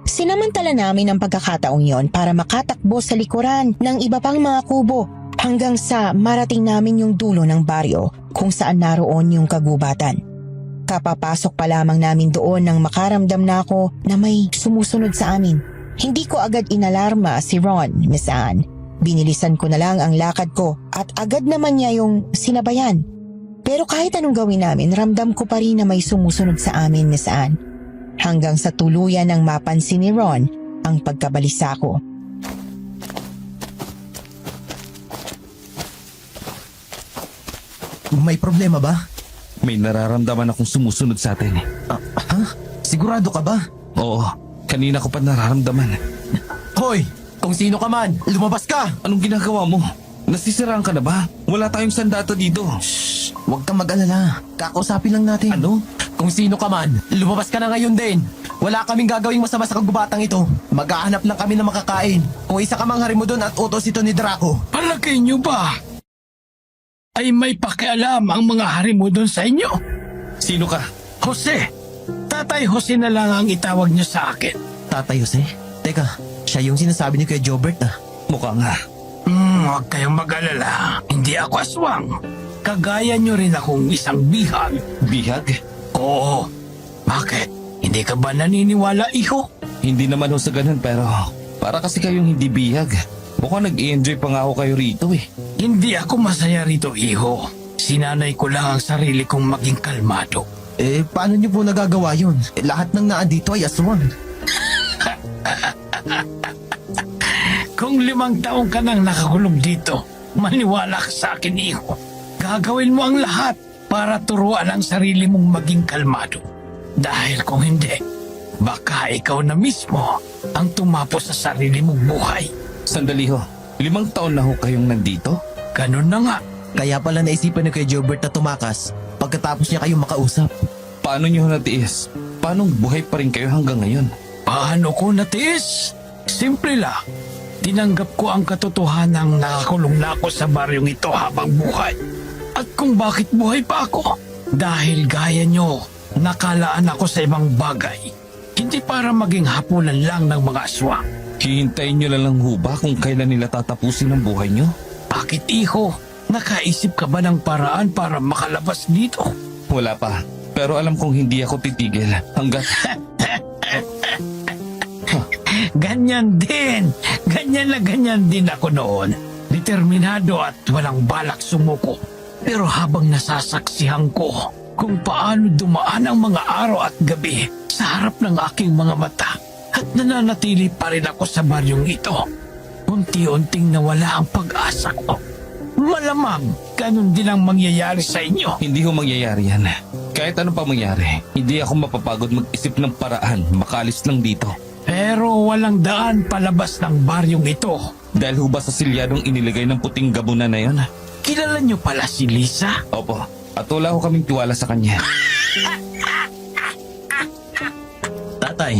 Sinamantala namin ang pagkakataong yon para makatakbo sa likuran ng iba pang mga kubo hanggang sa marating namin yung dulo ng baryo kung saan naroon yung kagubatan. Kapapasok pa lamang namin doon nang makaramdam na ako na may sumusunod sa amin. Hindi ko agad inalarma si Ron, Miss Anne. Binilisan ko na lang ang lakad ko at agad naman niya yung sinabayan. Pero kahit anong gawin namin, ramdam ko pa rin na may sumusunod sa amin, Miss Anne. Hanggang sa tuluyan ng mapansin ni Ron ang pagkabalisa ko. May problema ba? May nararamdaman akong sumusunod sa atin. Ha? Sigurado ka ba? Oo, kanina ko pa nararamdaman. Hoy! Kung sino ka man, lumabas ka! Anong ginagawa mo? Nasisiraan ka na ba? Wala tayong sandata dito. Huwag kang mag-alala. Kakausapin lang natin. Ano? Kung sino ka man, lumabas ka na ngayon din. Wala kaming gagawing masama sa kagubatang ito. Maghahanap lang kami ng makakain. Kung isa ka mang hari mo doon at utos ito ni Draco. Palagay niyo ba ay may pakialam ang mga hari mo doon sa inyo? Sino ka? Jose, Tatay Jose na lang ang itawag niyo sa akin. Tatay Jose? Teka, siya yung sinasabi ni Kuya Jobert ah. Mukha nga. Huwag kayong mag-alala. Hindi ako aswang. Kagaya niyo rin akong isang bihag. Bihag? Oo. Bakit? Hindi ka ba naniniwala, iho? Hindi naman ho sa ganun pero para kasi kayong hindi bihag. Mukhang nag-i-enjoy pa nga ako kayo rito eh. Hindi ako masaya rito, iho. Sinanay ko lang ang sarili kong maging kalmado. Eh, paano niyo po nagagawa yun? Lahat ng naandito ay aswang. Kung 5 taong ka nang nakakulong dito, maniwala ka sa akin, iho. Gagawin mo ang lahat para turuan ang sarili mong maging kalmado. Dahil kung hindi, baka ikaw na mismo ang tumapos sa sarili mong buhay. Sandali ho, 5 taon na ho kayong nandito? Ganun na nga. Kaya pala naisipan ni Kuya Jobert na tumakas pagkatapos niya kayong makausap. Paano nyo natiis? Paano buhay pa rin kayo hanggang ngayon? Paano ko natiis? Simple lang. Tinanggap ko ang katotohanang nakakulong na ako sa baryong ito habang buhay. At kung bakit buhay pa ako? Dahil gaya nyo, nakalaan ako sa ibang bagay. Hindi para maging hapunan lang ng mga aswang. Hihintayin nyo lang ho ba kung kailan nila tatapusin ang buhay nyo? Bakit, iho? Nakaisip ka ba ng paraan para makalabas dito? Wala pa. Pero alam kong hindi ako titigil hanggat... Ganyan din. Ganyan din ako noon. Determinado at walang balak sumuko. Pero habang nasasaksihan ko kung paano dumaan ang mga araw at gabi sa harap ng aking mga mata at nananatili pa rin ako sa baryong ito, unti-unting nawala ang pag-asa ko. Malamang ganun din ang mangyayari sa inyo. Hindi ho mangyayari yan. Kahit ano pa mangyari, hindi ako mapapagod mag-isip ng paraan makalis lang dito. Pero walang daan palabas ng baryong ito. Dahil ho ba sa silyadong inilagay ng puting gabunan na yon? Kilala niyo pala si Lisa? Opo, at wala ho kaming tiwala sa kanya. Tatay,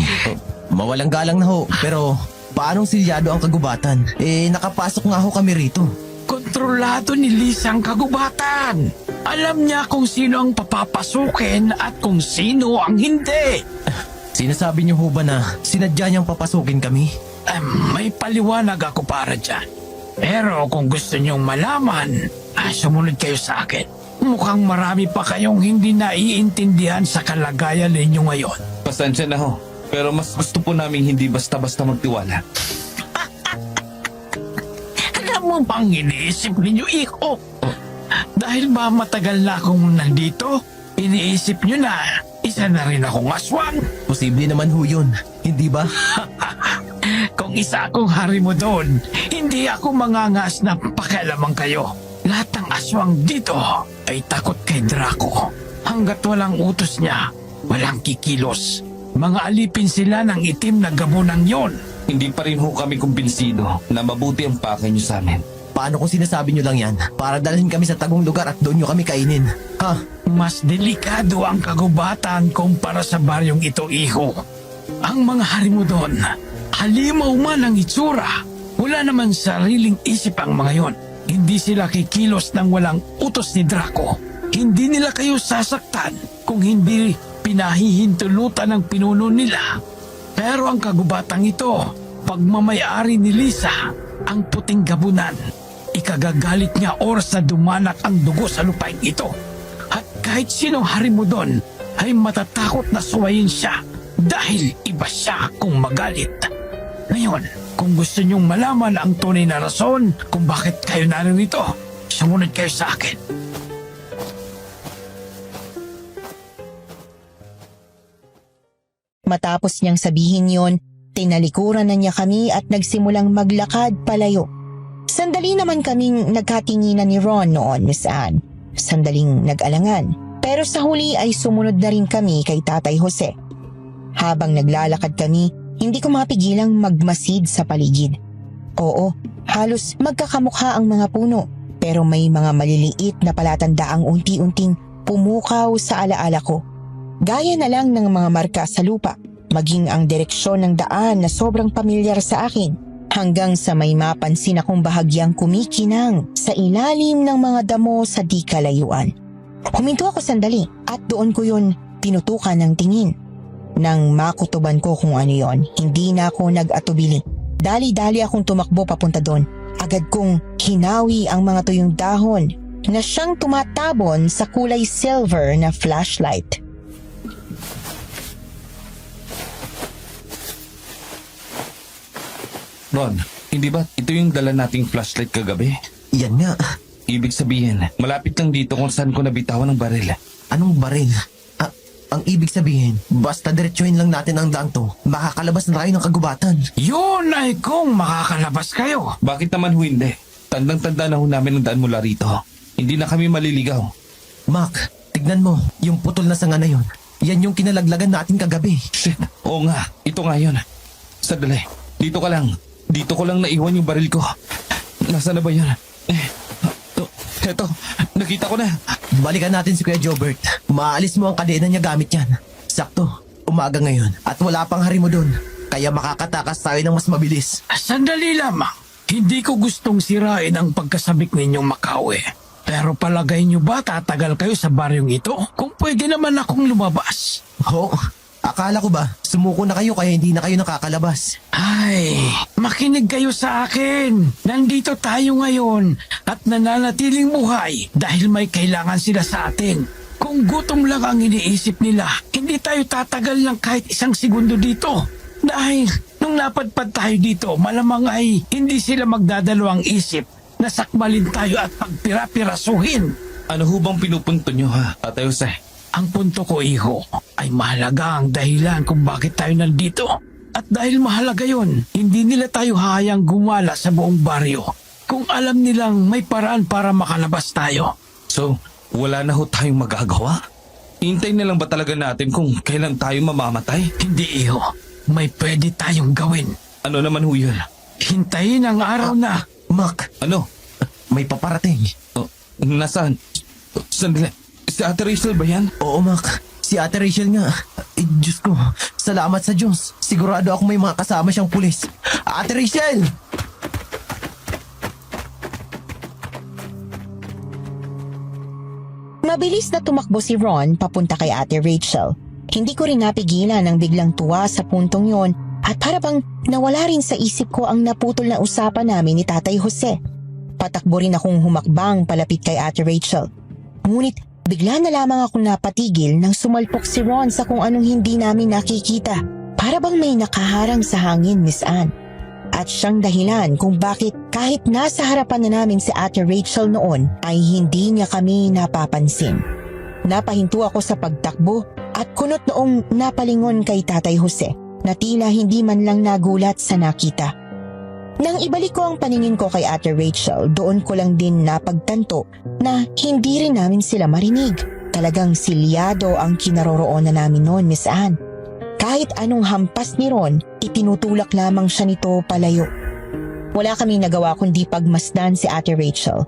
mawalang galang na ho. Pero paanong silyado ang kagubatan? Eh, nakapasok nga ho kami rito. Kontrolado ni Lisa ang kagubatan. Alam niya kung sino ang papapasukin at kung sino ang hindi. Sinasabi niyo ho ba na sinadya niyang papasukin kami? May paliwanag ako para dyan. Pero kung gusto niyong malaman, sumunod kayo sa akin. Mukhang marami pa kayong hindi naiintindihan sa kalagayan ninyo ngayon. Pasensya na ho, pero mas gusto po namin hindi basta-basta magtiwala. Alam mo bang iniisip ninyo, Iko? Dahil ba matagal na akong nandito, iniisip nyo na isa na rin akong aswang. Posible naman ho yun, hindi ba? Kung isa akong hari mo doon, hindi ako mangangas na pakialaman kayo. Lahat ng aswang dito ay takot kay Draco. Hanggat walang utos niya, walang kikilos. Mga alipin sila ng itim na gabonang yon. Hindi pa rin ho kami kumbinsido na mabuti ang pakay niyo sa amin. Paano kung sinasabi nyo lang yan? Para dalhin kami sa tagong lugar at doon nyo kami kainin. Ha? Mas delikado ang kagubatan kumpara sa baryong ito, iho. Ang mga hari mo doon, halimaw man ang itsura. Wala naman sariling isip ang mga yon. Hindi sila kikilos ng walang utos ni Draco. Hindi nila kayo sasaktan kung hindi pinahihintulutan ng pinuno nila. Pero ang kagubatang ito, pagmamayari ni Lisa, ang puting gabunan, ikagagalit niya oras na dumanak ang dugo sa lupain ito. At kahit sinong hari mo doon ay matatakot na suwayin siya dahil iba siya kung magalit. Ngayon, kung gusto niyong malaman ang tunay na rason kung bakit kayo naririto, sumunod kayo sa akin. Matapos niyang sabihin yon, tinalikuran na niya kami at nagsimulang maglakad palayo. Sandali naman kaming nagkatinginan ni Ron noon, Miss Anne. Sandaling nag-alangan. Pero sa huli ay sumunod na rin kami kay Tatay Jose. Habang naglalakad kami, hindi ko mapigilang magmasid sa paligid. Oo, halos magkakamukha ang mga puno. Pero may mga maliliit na palatandaang unti-unting pumukaw sa alaala ko. Gaya na lang ng mga marka sa lupa, maging ang direksyon ng daan na sobrang pamilyar sa akin, hanggang sa may mapansin akong bahagyang kumikinang sa ilalim ng mga damo sa di kalayuan. Huminto ako sandali at doon ko yun tinutukan ng tingin. Nang makutuban ko kung ano yon, hindi na ako nag-atubili. Dali-dali akong tumakbo papunta doon. Agad kong hinawi ang mga tuyong dahon na siyang tumatabon sa kulay silver na flashlight. Ron, hindi ba ito yung dala nating flashlight kagabi? Yan nga. Ibig sabihin, malapit lang dito kung saan ko nabitawan ng baril. Anong baril? Ang ibig sabihin, basta diretsuhin lang natin ang daan to, makakalabas na tayo ng kagubatan. Yun ay kung makakalabas kayo. Bakit naman ho hindi? Tandang-tanda na ho namin ang daan mula rito. Hindi na kami maliligaw. Mac, tignan mo, yung putol na sanga na yun. Yan yung kinalaglagan natin kagabi. Shit, oo nga, ito nga yun. Sandali, dito ka lang. Dito ko lang naiwan yung baril ko. Nasaan na ba yun? Eto, nakita ko na. Balikan natin si Kuya Jobert. Maalis mo ang kadena niya gamit yan. Sakto, umaga ngayon at wala pang hari mo doon. Kaya makakatakas tayo ng mas mabilis. Sandali lamang. Hindi ko gustong sirain ang pagkasabik ninyong Makawe. Pero palagay niyo ba tatagal kayo sa baryong ito? Kung pwede naman akong lumabas. Ho, akala ko ba sumuko na kayo kaya hindi na kayo nakakalabas? Ay, makinig kayo sa akin. Nandito tayo ngayon at nananatiling buhay dahil may kailangan sila sa atin. Kung gutom lang ang iniisip nila, hindi tayo tatagal ng kahit isang segundo dito. Dahil nung napadpad tayo dito, malamang ay hindi sila magdadalawang isip na sakmalin tayo at pagpira-pirasuhin. Ano ho bang pinupunto nyo ha, Tatay Jose? Ang punto ko, iho, ay mahalaga ang dahilan kung bakit tayo nandito. At dahil mahalaga yon, hindi nila tayo hayang gumala sa buong baryo kung alam nilang may paraan para makalabas tayo. So, wala na ho tayong magagawa? Hintayin na lang ba talaga natin kung kailan tayo mamamatay? Hindi, iho. May pwede tayong gawin. Ano naman ho yun? Hintayin ang araw na. Mac, Ano? may paparating. Oh, nasaan? Sandali. Si Ate Rachel ba yan? Oo, Mac. Si Ate Rachel nga. Diyos ko, salamat sa Diyos. Sigurado ako may mga kasama siyang pulis. Ate Rachel! Mabilis na tumakbo si Ron papunta kay Ate Rachel. Hindi ko rin napigilan ang biglang tuwa sa puntong yon at para bang nawala rin sa isip ko ang naputol na usapan namin ni Tatay Jose. Patakbo rin akong humakbang palapit kay Ate Rachel. Ngunit bigla na lamang akong napatigil nang sumalpok si Ron sa kung anong hindi namin nakikita. Para bang may nakaharang sa hangin, Miss Anne. At siyang dahilan kung bakit kahit nasa harapan na namin si Ate Rachel noon ay hindi niya kami napapansin. Napahinto ako sa pagtakbo at kunot noong napalingon kay Tatay Jose. na tila hindi man lang nagulat sa nakita. Nang ibalik ko ang paningin ko kay Ate Rachel, doon ko lang din napagtanto na hindi rin namin sila marinig. Talagang silyado ang kinaroroonan namin noon, Miss Anne. Kahit anong hampas ni Ron, itinutulak lamang siya nito palayo. Wala kaming nagawa kundi pagmasdan si Ate Rachel.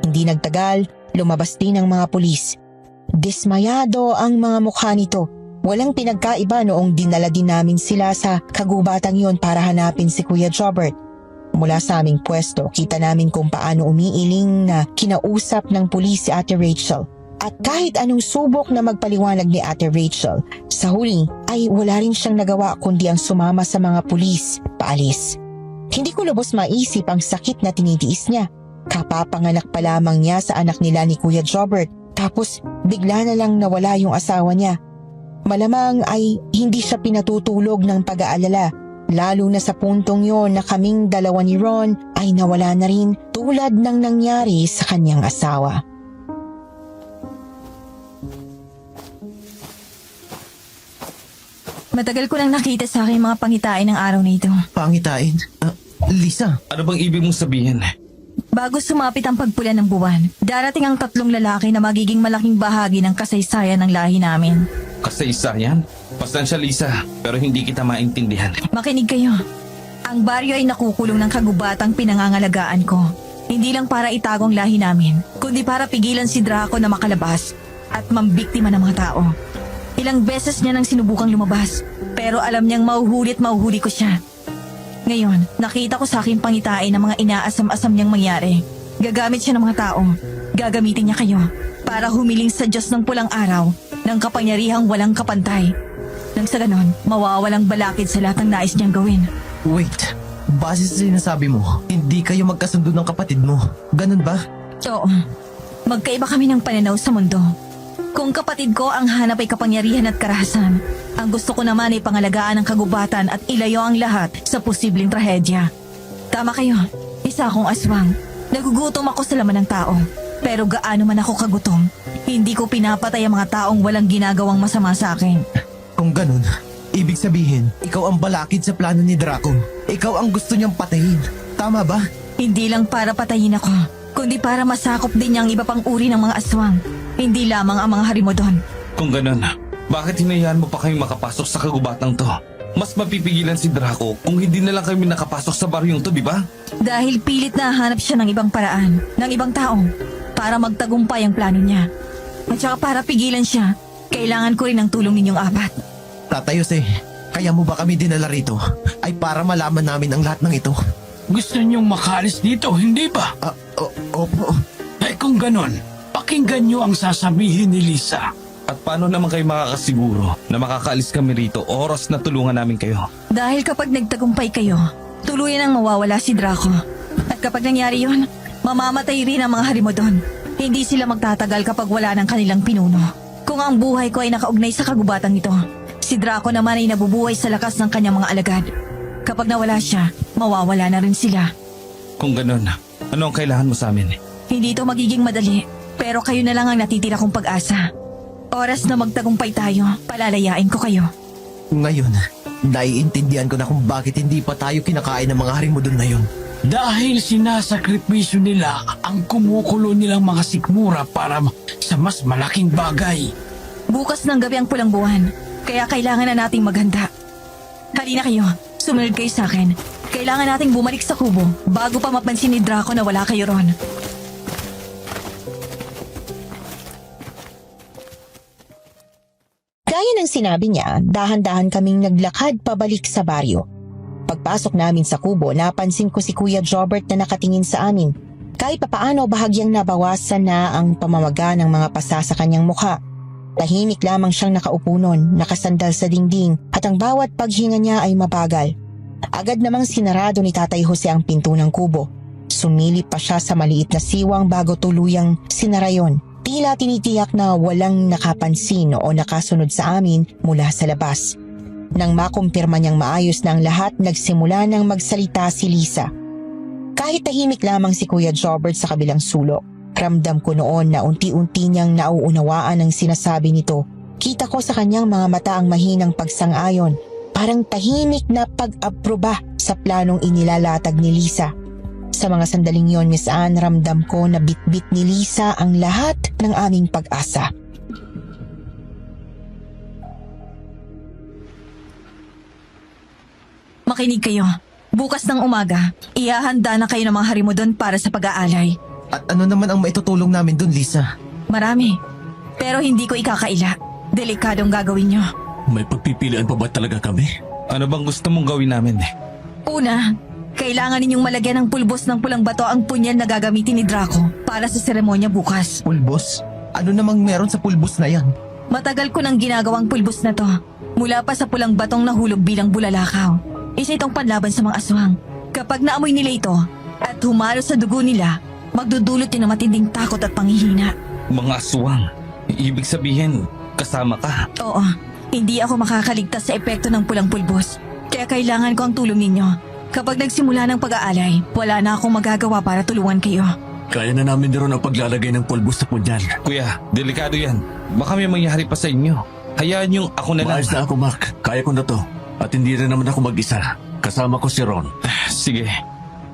Hindi nagtagal, lumabas din ang mga pulis. Dismayado ang mga mukha nito. Walang pinagkaiba noong dinala din namin sila sa kagubatang yon para hanapin si Kuya Jobert. Mula sa aming pwesto, kita namin kung paano umiiling na kinausap ng pulis si Ate Rachel. At kahit anong subok na magpaliwanag ni Ate Rachel, sa huli ay wala rin siyang nagawa kundi ang sumama sa mga pulis paalis. Hindi ko lubos maisip ang sakit na tinitiis niya. Kapapanganak pa lamang niya sa anak nila ni Kuya Jobert, tapos bigla na lang nawala yung asawa niya. Malamang ay hindi siya pinatutulog ng pag-aalala. Lalo na sa puntong yon na kaming dalawa ni Ron ay nawala na rin tulad ng nangyari sa kanyang asawa. Matagal ko nang nakita sa aking mga pangitain ng araw na ito. Pangitain? Lisa, Ano bang ibig mong sabihin? Bago sumapit ang pagpula ng buwan, darating ang 3 lalaki na magiging malaking bahagi ng kasaysayan ng lahi namin. Kasaysayan? Pasensya Lisa, pero hindi kita maintindihan. Makinig kayo. Ang baryo ay nakukulong ng kagubatang pinangangalagaan ko. Hindi lang para itagong lahi namin, kundi para pigilan si Draco na makalabas at mambiktima ng mga tao. Ilang beses niya nang sinubukang lumabas, pero alam niyang mauhuli ko siya. Ngayon, nakita ko sa aking pangitain ng mga inaasam-asam niyang mangyari. Gagamit siya ng mga tao. Gagamitin niya kayo para humiling sa Diyos ng pulang araw ng kapangyarihang walang kapantay. Nang sa ganon, mawawalang balakid sa lahat ng nais niyang gawin. wait. Base sa sinasabi mo, hindi kayo magkasundo ng kapatid mo. Ganun ba? Oo, magkaiba kami ng pananaw sa mundo. Kung kapatid ko ang hanap ay kapangyarihan at karahasan, ang gusto ko naman ay pangalagaan ang kagubatan at ilayo ang lahat sa posibleng trahedya. Tama kayo, isa akong aswang. Nagugutom ako sa laman ng tao. Pero gaano man ako kagutom, hindi ko pinapatay ang mga taong walang ginagawang masama sa akin. Kung ganun, ibig sabihin, ikaw ang balakid sa plano ni Draco. Ikaw ang gusto niyang patayin. Tama ba? Hindi lang para patayin ako, kundi para masakop din niya ang iba pang uri ng mga aswang. Hindi lamang ang mga harimo doon. Kung ganun, bakit hinayaan mo pa kayong makapasok sa kagubatang to? Mas mapipigilan si Draco kung hindi na lang kami nakapasok sa baryong to, di ba? Dahil pilit na hanap siya ng ibang paraan, ng ibang tao, para magtagumpay ang plano niya. At saka para pigilan siya, kailangan ko rin ng tulong ninyong 4. Tatay Jose, kaya mo ba kami dinala rito? Ay para malaman namin ang lahat ng ito. Gusto niyong makaalis dito, hindi ba? Opo. Ay kung ganon, pakinggan niyo ang sasabihin ni Lisa. At paano naman kayo makakasiguro na makakaalis kami rito oras na tulungan namin kayo? Dahil kapag nagtagumpay kayo, tuluyan ang mawawala si Draco. At kapag nangyari yun, mamamatay rin ang mga harimo doon. Hindi sila magtatagal kapag wala ng kanilang pinuno. Kung ang buhay ko ay nakaugnay sa kagubatang ito, si Draco naman ay nabubuhay sa lakas ng kanyang mga alagad. Kapag nawala siya, mawawala na rin sila. Kung ganun, ano ang kailangan mo sa amin? Hindi ito magiging madali, pero kayo na lang ang natitira kong pag-asa. Oras na magtagumpay tayo, palalayain ko kayo. Ngayon, naiintindihan ko na kung bakit hindi pa tayo kinakain ng mga harimo doon ngayon. Dahil sinasakripisyo nila ang kumukulo nilang mga sikmura para sa mas malaking bagay. Bukas ng gabi ang pulang buwan, kaya kailangan na nating maghanda. Halina kayo, sumunod kayo sa akin. Kailangan nating bumalik sa kubo bago pa mapansin ni Draco na wala kayo ron. Gaya ng sinabi niya, dahan-dahan kaming naglakad pabalik sa baryo. Pagpasok namin sa kubo, napansin ko si Kuya Jobert na nakatingin sa amin. Kahit papaano bahagyang nabawasan na ang pamamaga ng mga pasa sa kanyang mukha. Tahimik lamang siyang nakaupo nun, nakasandal sa dingding at ang bawat paghinga niya ay mabagal. Agad namang sinarado ni Tatay Jose ang pinto ng kubo. Sumilip pa siya sa maliit na siwang bago tuluyang sinara yon. Tila tinitiyak na walang nakapansin o nakasunod sa amin mula sa labas. Nang makumpirma niyang maayos na ang lahat, nagsimula nang magsalita si Lisa. Kahit tahimik lamang si Kuya Jobert sa kabilang sulok, ramdam ko noon na unti-unti niyang nauunawaan ang sinasabi nito. Kita ko sa kanyang mga mata ang mahinang pagsang-ayon. parang tahimik na pag-aproba sa planong inilalatag ni Lisa. Sa mga sandaling yon, Miss Anne, ramdam ko na bitbit ni Lisa ang lahat ng aming pag-asa. Makinig kayo. Bukas ng umaga, ihahanda na kayo ng mga harimo doon para sa pag-aalay. At ano naman ang maitutulong namin dun, Lisa? Marami. Pero hindi ko ikakaila. Delikadong gagawin nyo. May pagpipilian pa ba talaga kami? Ano bang gusto mong gawin namin? Una, kailangan ninyong malagyan ng pulbos ng pulang bato ang punyal na gagamitin ni Draco para sa seremonya bukas. Pulbos? Ano namang meron sa pulbos na yan? Matagal ko nang ginagawang pulbos na to. Mula pa sa pulang batong nahulog bilang bulalakaw. Isa itong panlaban sa mga aswang. Kapag naamoy nila ito at humalo sa dugo nila, magdudulot yun ng matinding takot at panghihina. Mga aswang. Ibig sabihin, kasama ka. Oo, hindi ako makakaligtas sa epekto ng pulang pulbos. Kaya kailangan ko ang tulong ninyo. Kapag nagsimula ng pag-aalay, wala na akong magagawa para tulungan kayo. Kaya na namin din ang paglalagay ng pulbos sa punyal. Kuya, delikado yan. Baka may mangyari pa sa inyo. Hayaan yung ako na lang. Maayos na ako, Mark. Kaya ko na to. At hindi rin naman ako mag-isa. Kasama ko si Ron. Sige.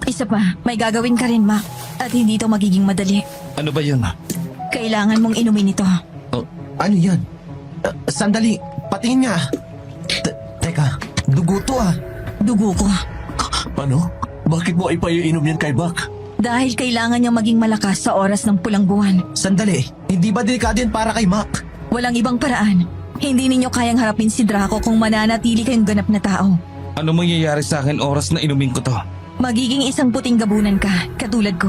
Isa pa, may gagawin ka rin, Mac. At hindi ito magiging madali. Ano ba yun? Kailangan mong inumin ito. Ano yan? Sandali, patingin nga. Teka, dugo to ah. Dugo ko. Paano? Bakit mo ipaiinom yan kay Buck? Dahil kailangan niyang maging malakas sa oras ng pulang buwan. Sandali, hindi ba delikado yan para kay Mac? Walang ibang paraan. Hindi ninyo kayang harapin si Draco kung mananatili kayong ganap na tao. Ano mangyayari sa akin oras na inumin ko to? Magiging isang puting gabunan ka, katulad ko.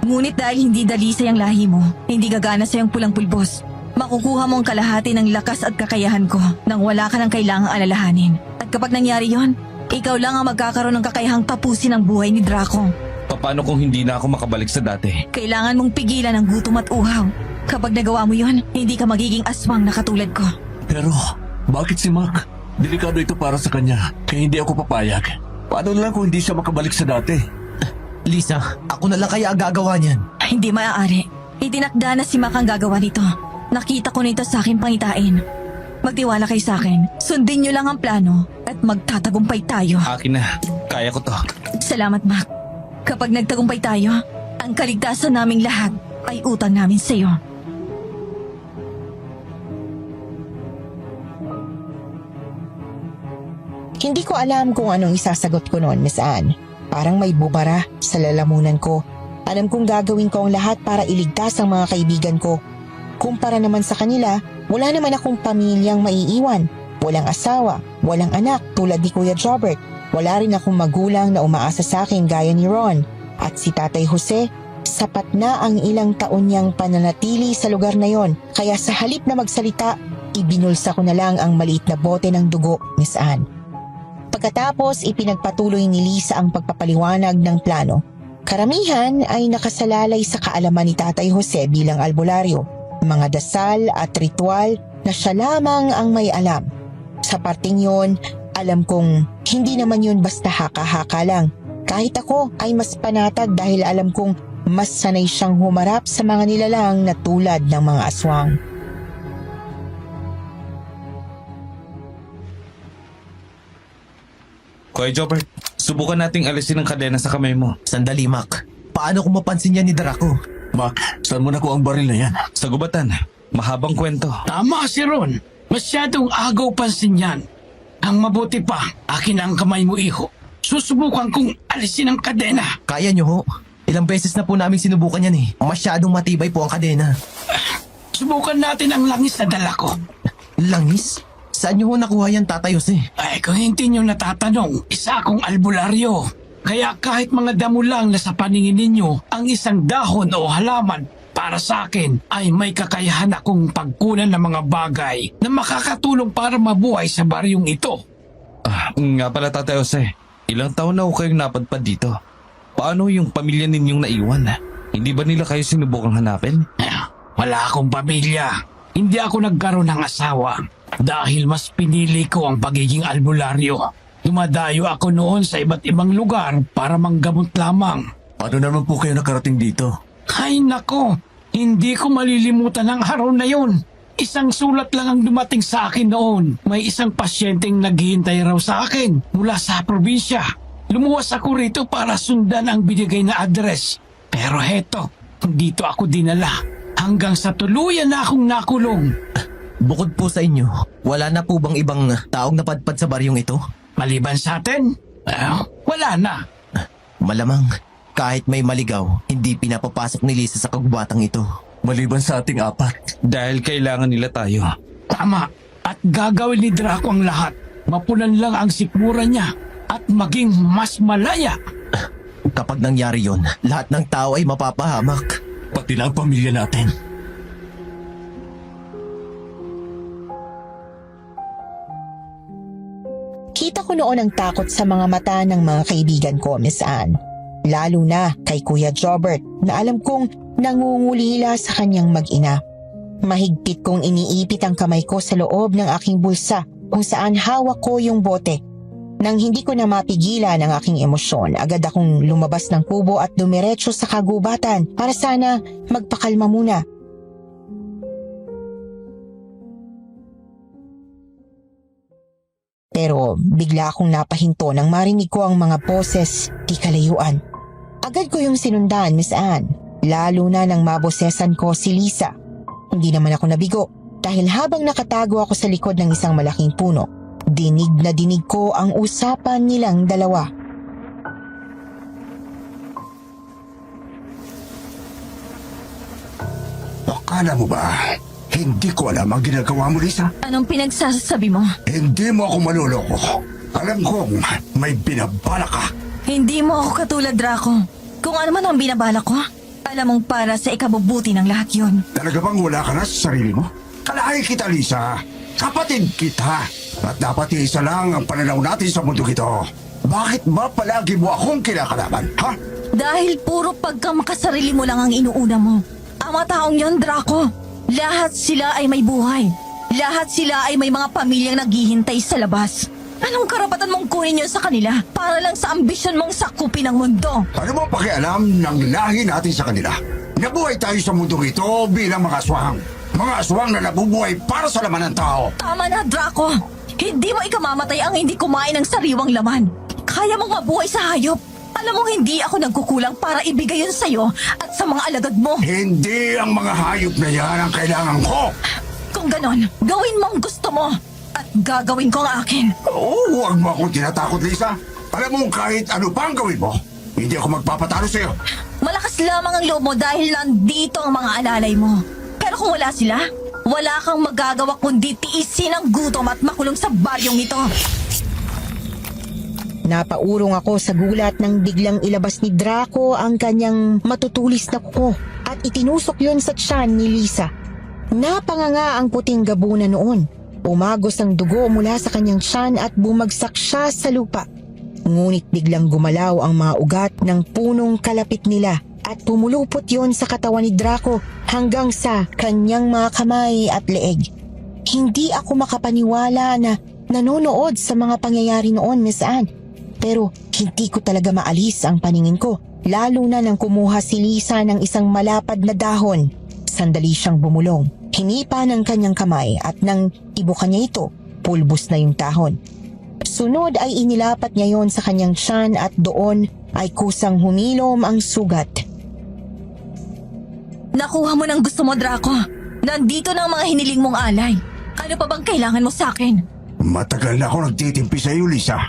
Ngunit dahil hindi dalisay ang lahi mo, hindi gagana sa iyong pulang pulbos. Makukuha mo ang kalahati ng lakas at kakayahan ko nang wala ka ng kailangang alalahanin. At kapag nangyari yon, ikaw lang ang magkakaroon ng kakayahang tapusin ang buhay ni Draco. Paano kung hindi na ako makabalik sa dati? Kailangan mong pigilan ang gutom at uhaw. Kapag nagawa mo yon, hindi ka magiging aswang na katulad ko. Pero, bakit si Mark? Delikado ito para sa kanya, kaya hindi ako papayag. Paano lang kung hindi siya makabalik sa dati? Lisa, ako na lang kaya ang gagawa niyan. Hindi maaari. Itinakda na si Mac ang gagawa nito. Nakita ko nito sa aking pangitain. Magtiwala kayo sa akin. Sundin niyo lang ang plano at magtatagumpay tayo. Akin na. Kaya ko to. Salamat, Mac. Kapag nagtagumpay tayo, ang kaligtasan naming lahat ay utang namin sa iyo. Hindi ko alam kung anong isasagot ko noon, Miss Anne. Parang may bubara sa lalamunan ko. Alam kong gagawin ko ang lahat para iligtas ang mga kaibigan ko. Kumpara naman sa kanila, wala naman akong pamilyang maiiwan. Walang asawa, walang anak tulad ni Kuya Jobert. Wala rin akong magulang na umaasa sa akin gaya ni Ron. At si Tatay Jose, sapat na ang ilang taon niyang pananatili sa lugar na yon. Kaya sa halip na magsalita, ibinulsa ko na lang ang maliit na bote ng dugo, Miss Anne. Pagkatapos, ipinagpatuloy ni Lisa ang pagpapaliwanag ng plano. Karamihan ay nakasalalay sa kaalaman ni Tatay Jose bilang albularyo. Mga dasal at ritual na siya lamang ang may alam. Sa parting yon, alam kong hindi naman yun basta haka-haka lang. Kahit ako ay mas panatag dahil alam kong mas sanay siyang humarap sa mga nilalang na tulad ng mga aswang. Kuya Jobert, subukan nating alisin ang kadena sa kamay mo. Sandali, Mac. Paano kung mapansin yan ni Draco? Mark, saan mo nakuha ang baril na yan? Sa gubatan, mahabang kwento. Tama si Ron. Masyadong agaw pansin yan. Ang mabuti pa, akin ang kamay mo, iho. Susubukan kong alisin ang kadena. Kaya nyo ho. Ilang beses na po namin sinubukan yan eh. Masyadong matibay po ang kadena. Subukan natin ang langis na dala ko. Langis? Saan nyo ho nakuha yan, Tatay Jose? Ay, kung hindi nyo natatanong, isa akong albularyo. Kaya kahit mga damo lang na sa paningin ninyo, ang isang dahon o halaman, para sa akin ay may kakayahan akong pagkunan ng mga bagay na makakatulong para mabuhay sa baryong ito. Nga pala Tatay Jose, ilang taon na ho kayong napadpad dito? Paano yung pamilya ninyong naiwan? Hindi ba nila kayo sinubukang hanapin? Wala akong pamilya. Hindi ako nagkaroon ng asawa dahil mas pinili ko ang pagiging albularyo. Dumadayo ako noon sa iba't ibang lugar para manggamot lamang. Paano naman po kayo nakarating dito? Ay nako, hindi ko malilimutan ang araw na yun. Isang sulat lang ang dumating sa akin noon. May isang pasyenteng naghihintay raw sa akin mula sa probinsya. Lumuwas ako rito para sundan ang binigay na address. Pero heto, dito ako dinala. Hanggang sa tuluyan na akong nakulong. Bukod po sa inyo, wala na po bang ibang taong napadpad sa baryong ito? Maliban sa atin, wala na. Malamang, kahit may maligaw, hindi pinapapasok ni Lisa sa kagubatan ito. Maliban sa ating apat. Dahil kailangan nila tayo. Tama. At gagawin ni Draco ang lahat. Mapulan lang ang sikmura niya at maging mas malaya. Kapag nangyari yon, lahat ng tao ay mapapahamak. Pati na ang pamilya natin. Kita ko noon ang takot sa mga mata ng mga kaibigan ko, Miss Anne. Lalo na kay Kuya Jobert na alam kong nangungulila sa kanyang mag-ina. Mahigpit kong iniipit ang kamay ko sa loob ng aking bulsa kung saan hawak ko yung bote. Nang hindi ko na mapigilan ang aking emosyon, agad akong lumabas ng kubo at dumiretso sa kagubatan para sana magpakalma muna. Pero bigla akong napahinto nang marinig ko ang mga boses di kalayuan. Agad ko yung sinundan, Miss Anne, lalo na nang mabosesan ko si Lisa. Hindi naman ako nabigo dahil habang nakatago ako sa likod ng isang malaking puno, dinig na dinig ko ang usapan nilang dalawa. Akala mo ba, hindi ko alam ang ginagawa mo, Lisa? Anong pinagsasabi mo? Hindi mo ako maluloko. Alam kong may binabala ka. Hindi mo ako katulad, Draco. Kung ano man ang binabala ko, alam mong para sa ikabubuti ng lahat yun. Talaga bang wala ka na sa sarili mo? Kalahay kita, Lisa. Kapatid kita. At dapat isa lang ang pananaw natin sa mundo ito. Bakit ba palagi mo akong kinakalaban, ha? Dahil puro pagkamakasarili mo lang ang inuuna mo. Ang mga taong yon, Draco, lahat sila ay may buhay. Lahat sila ay may mga pamilyang naghihintay sa labas. Anong karapatan mong kunin yun sa kanila para lang sa ambisyon mong sakupin ang mundo? Ano mo pakialam ng lahi natin sa kanila? Nabuhay tayo sa mundo ito bilang mga aswang. Mga aswang na nabubuhay para sa laman ng tao. Tama na, Draco. Hindi mo ikamamatay ang hindi kumain ng sariwang laman. Kaya mong mabuhay sa hayop. Alam mo, hindi ako nagkukulang para ibigay yun sa'yo at sa mga alagad mo. Hindi ang mga hayop na yan ang kailangan ko. Kung ganon, gawin mo ang gusto mo. At gagawin ko ang akin. Huwag mo akong tinatakot, Lisa. Alam mo, kahit ano pa ang gawin mo, hindi ako magpapatalo sa'yo. Malakas lamang ang loob mo dahil nandito ang mga alalay mo. Pero kung wala sila, wala kang magagawa kundi tiisin ang gutom at makulong sa baryong ito. Napaurong ako sa gulat nang biglang ilabas ni Draco ang kanyang matutulis na kuko at itinusok yon sa tiyan ni Lisa. Napanganga ang puting gabuna noon. Umagos ang dugo mula sa kanyang tiyan at bumagsak siya sa lupa. Ngunit biglang gumalaw ang mga ugat ng punong kalapit nila at pumulupot yon sa katawan ni Draco hanggang sa kanyang mga kamay at leeg. Hindi ako makapaniwala na nanonood sa mga pangyayari noon, Miss Anne. Pero hindi ko talaga maalis ang paningin ko, lalo na nang kumuha si Lisa ng isang malapad na dahon. Sandali siyang bumulong, hinipa ng kanyang kamay at nang ibukan niya ito, pulbos na yung dahon. Sunod ay inilapat niya yon sa kanyang tiyan at doon ay kusang humilom ang sugat. Nakuha mo ng gusto mo, Draco. Nandito na ang mga hiniling mong alay. Ano pa bang kailangan mo sa akin? Matagal na ako nagtitimpi sa iyo, Lisa.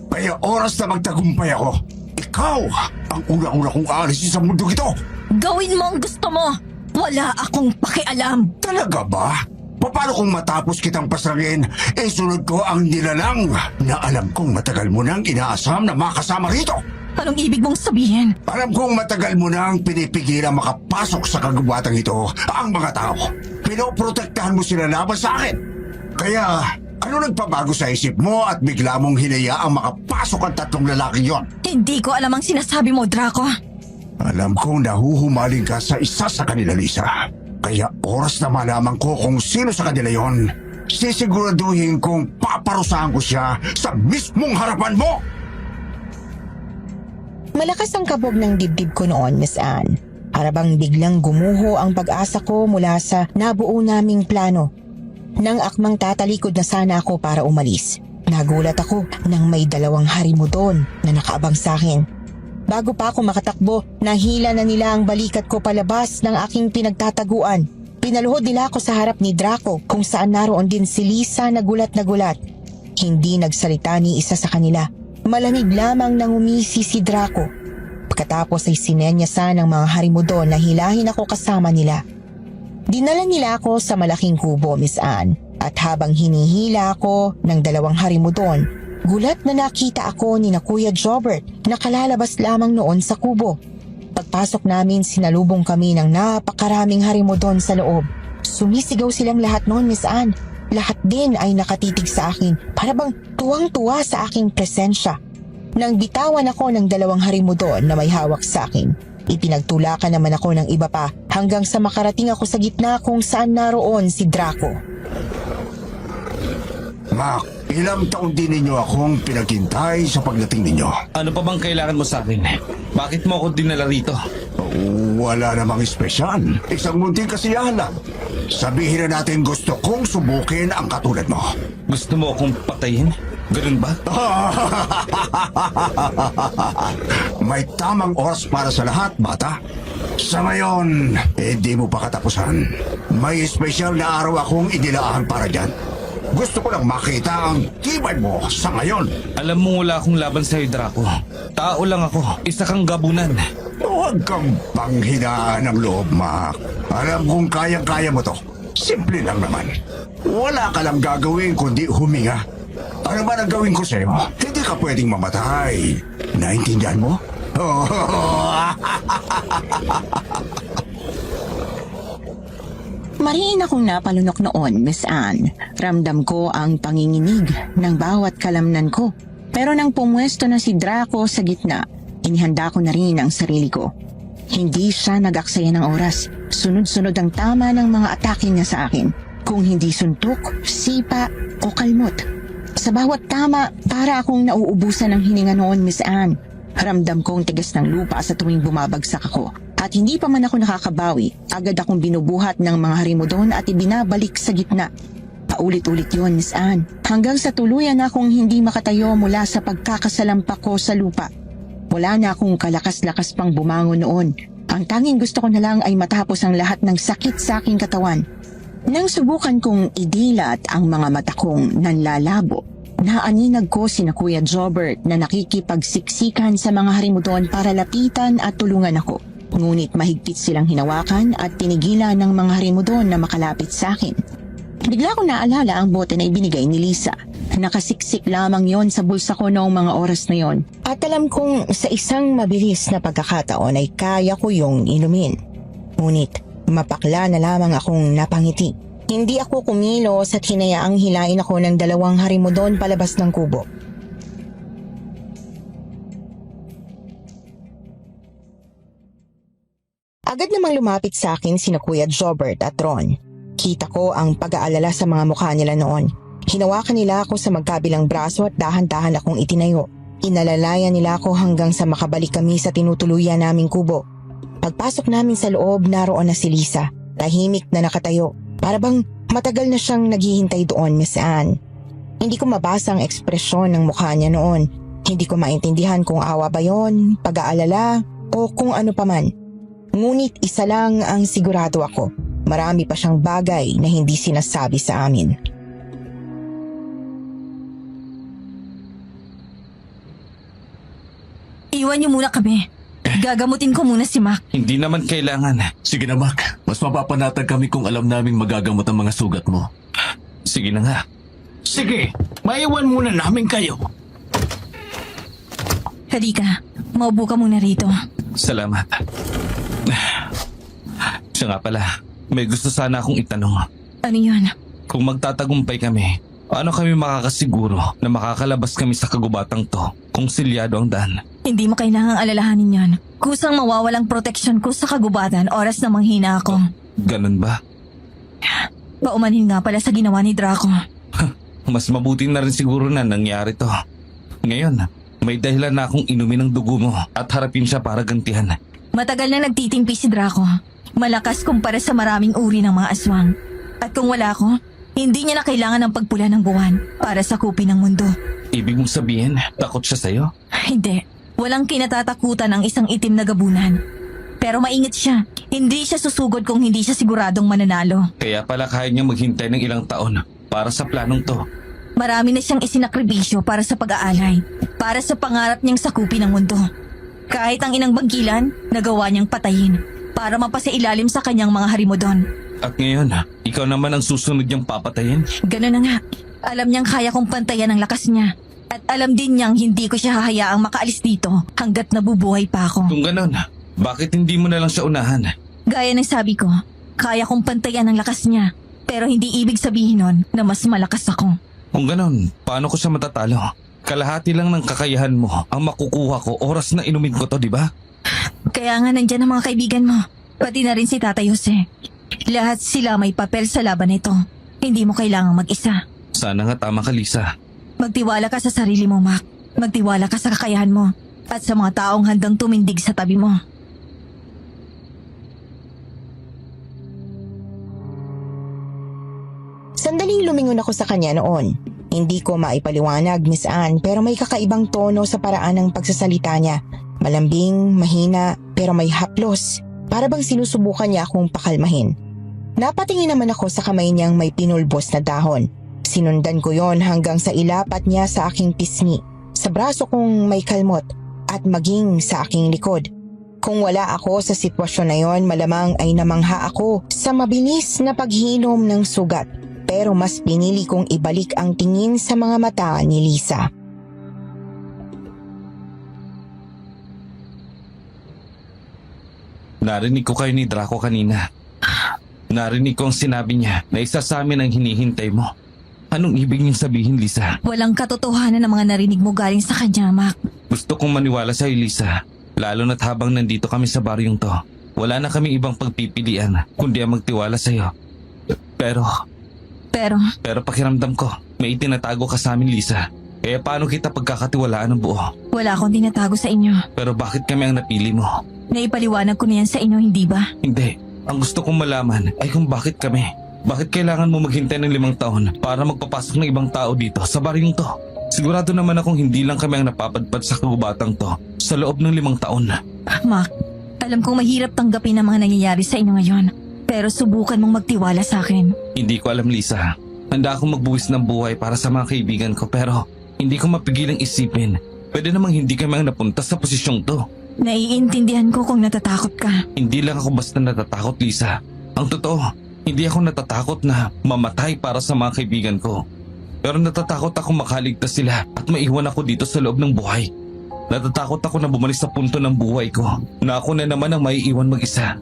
Kaya oras na magtagumpay ako. Ikaw ang una-una kong aalisin sa mundo ito. Gawin mo ang gusto mo. Wala akong pakialam. Talaga ba? Paano kung matapos kitang pasrangin, sunod ko ang nilalang na alam kong matagal mo nang inaasam na makasama rito? Anong ibig mong sabihin? Alam kong matagal mo nang pinipigilan makapasok sa kagubatan ito ang mga tao. Pinoprotektahan mo sila laban sa akin. Kaya, ano nagpabago sa isip mo at bigla mong hinayaang makapasok ang tatlong lalaki yon? Hindi ko alam ang sinasabi mo, Draco. Alam kong nahuhumaling ka sa isa sa kanila, Lisa. Kaya oras na malaman ko kung sino sa kanila yon, sisiguraduhin kong paparusahan ko siya sa mismong harapan mo! Malakas ang kabog ng dibdib ko noon, Miss Anne. Para bang biglang gumuho ang pag-asa ko mula sa nabuo naming plano. Nang akmang tatalikod na sana ako para umalis, nagulat ako nang may 2 harimo doon na nakaabang sa akin. Bago pa ako makatakbo, nahila na nila ang balikat ko palabas ng aking pinagtataguan. Pinaluhod nila ako sa harap ni Draco kung saan naroon din si Lisa na gulat na gulat. Hindi nagsalita ni isa sa kanila. Malamig lamang nang umisi si Draco. Pagkatapos ay sinenyasan ng mga harimo doon na hilahin ako kasama nila. Dinala nila ako sa malaking kubo, Miss Anne. At habang hinihila ako ng 2 harimo doon, gulat na nakita ako ni na Kuya Jobert na kalalabas lamang noon sa kubo. Pagpasok namin, sinalubong kami ng napakaraming harimo doon sa loob. Sumisigaw silang lahat noon, Miss Anne. Lahat din ay nakatitig sa akin, para bang tuwang-tuwa sa aking presensya. Nang bitawan ako ng 2 harimo doon na may hawak sa akin, ipinagtulakan naman ako ng iba pa hanggang sa makarating ako sa gitna kung saan naroon si Draco. Mac, ilang taon din ninyo akong pinaghintay sa pagdating ninyo. Ano pa bang kailangan mo sa akin? Bakit mo ako dinala rito? Wala namang espesyal. Isang munting kasiyahan lang. Sabihin na natin gusto kong subukin ang katulad mo. Gusto mo akong patayin? Ganun ba? May tamang oras para sa lahat, bata. Sa ngayon, hindi mo pa katapusan. May espesyal na araw akong inilaan para dyan. Gusto ko lang makita ang tibay mo sa ngayon. Alam mo wala akong laban sa'yo, Draco. Tao lang ako. Isa kang gabunan. Huwag kang panghinaan ng loob, Mac. Alam kong kayang-kaya mo to. Simple lang naman. Wala ka lang gagawin kundi huminga. Ano ba ang gawin ko sa'yo? Hindi ka pwedeng mamatay. Naintindihan mo? Mariin akong napalunok noon, Miss Anne. Ramdam ko ang panginginig ng bawat kalamnan ko. Pero nang pumwesto na si Draco sa gitna, inihanda ko na rin ang sarili ko. Hindi siya nag-aksaya ng oras. Sunod-sunod ang tama ng mga atake niya sa akin. Kung hindi suntok, sipa o kalmot. Sa bawat tama, para akong nauubusan ng hininga noon, Miss Anne. Ramdam kong tigas ng lupa sa tuwing bumabagsak ako. At hindi pa man ako nakakabawi, agad akong binubuhat ng mga harimo doon at ibinabalik sa gitna. Paulit-ulit yun, Miss Anne. Hanggang sa tuluyan na akong hindi makatayo mula sa pagkakasalampak ko sa lupa. Wala na akong kalakas-lakas pang bumangon noon. Ang tanging gusto ko na lang ay matapos ang lahat ng sakit sa aking katawan. Nang subukan kong idilat ang mga mata kong nanlalabo, naaninag ko si na Kuya Jobert na nakikipagsiksikan sa mga harimo doon para lapitan at tulungan ako. Ngunit mahigpit silang hinawakan at tinigilan ng mga harimo doon na makalapit sa akin. Bigla ko naalala ang bote na ibinigay ni Lisa. Nakasiksik lamang yon sa bulsa ko noong mga oras na yon. At alam kong sa isang mabilis na pagkakataon ay kaya ko yung inumin. Ngunit mapakla na lamang akong napangiti. Hindi ako kumilos at hinayaang hilain ako ng 2 harimo doon palabas ng kubo. Agad namang lumapit sa akin sina Kuya Jobert at Ron. Kita ko ang pag-aalala sa mga mukha nila noon. Hinawakan nila ako sa magkabilang braso at dahan-dahan akong itinayo. Inalalayan nila ako hanggang sa makabalik kami sa tinutuluyan naming kubo. Pagpasok namin sa loob, naroon na si Lisa. Tahimik na nakatayo. Para bang matagal na siyang naghihintay doon, Miss Anne. Hindi ko mabasa ang ekspresyon ng mukha niya noon. Hindi ko maintindihan kung awa ba yon, pag-aalala, o kung ano paman. Ngunit isa lang ang sigurado ako. Marami pa siyang bagay na hindi sinasabi sa amin. Iwan niyo muna kami. Gagamutin ko muna si Mac. Hindi naman kailangan. Sige na, Mac. Mas mapapanatag kami kung alam naming magagamot ang mga sugat mo. Sige na nga. Sige, maiwan muna namin kayo. Halika, maupo ka muna rito. Salamat. Siya nga pala, may gusto sana akong itanong. Ano yun? Kung magtatagumpay kami, paano kami makakasiguro na makakalabas kami sa kagubatang to kung silyado ang daan? Hindi mo kailangang alalahanin yon. Kusang mawawalang proteksyon ko sa kagubatan oras na manghina ako. Ganun ba? Paumanhin nga pala sa ginawa ni Draco. Mas mabuti na rin siguro na nangyari to. Ngayon, may dahilan na akong inumin ang dugo mo at harapin siya para gantihan. Matagal na nagtitimpi si Draco. Malakas kumpara sa maraming uri ng mga aswang. At kung wala ko, Hindi niya na kailangan ng pagpula ng buwan para sakupin ang mundo. Ibig mong sabihin, takot siya sa'yo? Hindi. Walang kinatatakutan ang isang itim na gabunan. Pero maingat siya. Hindi siya susugod kung hindi siya siguradong mananalo. Kaya pala kaya niya maghintay ng ilang taon para sa planong to. Marami na siyang isinakripisyo para sa pag-aalay. Para sa pangarap niyang sakupin ang mundo. Kahit ang inang bangkilan, nagawa niyang patayin. Para mapasailalim sa kanyang mga harimodon. At ngayon, ikaw naman ang susunod niyang papatayin? Ganun na nga. Alam niyang kaya kong pantayan ang lakas niya. At alam din niyang hindi ko siya hahayaang makaalis dito hanggat nabubuhay pa ako. Kung ganon, bakit hindi mo na lang siya unahan? Gaya ng sabi ko, kaya kong pantayan ang lakas niya. Pero hindi ibig sabihin nun na mas malakas ako. Kung ganon, paano ko siya matatalo? Kalahati lang ng kakayahan mo ang makukuha ko oras na inumin ko to, di ba? Kaya nga nandyan ang mga kaibigan mo. Pati na rin si Tatay Jose. Lahat sila may papel sa laban nito. Hindi mo kailangang mag-isa. Sana nga tama ka, Lisa. Magtiwala ka sa sarili mo, Mac. Magtiwala ka sa kakayahan mo. At sa mga taong handang tumindig sa tabi mo. Sandaling lumingon ako sa kanya noon. Hindi ko maipaliwanag, Miss Anne, pero may kakaibang tono sa paraan ng pagsasalita niya. Malambing, mahina, pero may haplos. Para bang sinusubukan niya akong pakalmahin. Napatingin naman ako sa kamay niyang may pinulbos na dahon. Sinundan ko yon hanggang sa ilapat niya sa aking pisngi, sa braso kong may kalmot, at maging sa aking likod. Kung wala ako sa sitwasyon na yon, malamang ay namangha ako sa mabilis na paghinom ng sugat. Pero mas pinili kong ibalik ang tingin sa mga mata ni Lisa. Narinig ko kayo ni Draco kanina. Narinig ko ang sinabi niya na isa sa amin ang hinihintay mo. Anong ibig niyang sabihin, Lisa? Walang katotohanan ng mga narinig mo galing sa kanya, Mac. Gusto kong maniwala sa'yo, Lisa. Lalo na't habang nandito kami sa baryong to, wala na kaming ibang pagpipilian kundi ang magtiwala sa'yo. Pero pakiramdam ko, may itinatago ka sa amin, Lisa. Kaya paano kita pagkakatiwalaan ng buo? Wala akong tinatago sa inyo. Pero bakit kami ang napili mo? Naipaliwanag ko na yan sa inyo, hindi ba? Hindi. Ang gusto kong malaman ay kung bakit kami. Bakit kailangan mo maghintay ng 5 taon para magpapasok ng ibang tao dito sa baryong to? Sigurado naman akong hindi lang kami ang napapadpad sa kagubatang to sa loob ng 5 taon. Mac, alam kong mahirap tanggapin ang mga nangyayari sa inyo ngayon. Pero subukan mong magtiwala sa akin. Hindi ko alam, Lisa. Handa akong magbuwis ng buhay para sa mga kaibigan ko pero hindi ko mapigilang isipin. Pwede namang hindi kami ang napunta sa posisyong to. Naiintindihan ko kung natatakot ka. Hindi lang ako basta natatakot, Lisa. Ang totoo, hindi ako natatakot na mamatay para sa mga kaibigan ko. Pero natatakot ako makaligtas sila at maiwan ako dito sa loob ng buhay. Natatakot ako na bumalik sa punto ng buhay ko na ako na naman ang maiiwan mag-isa.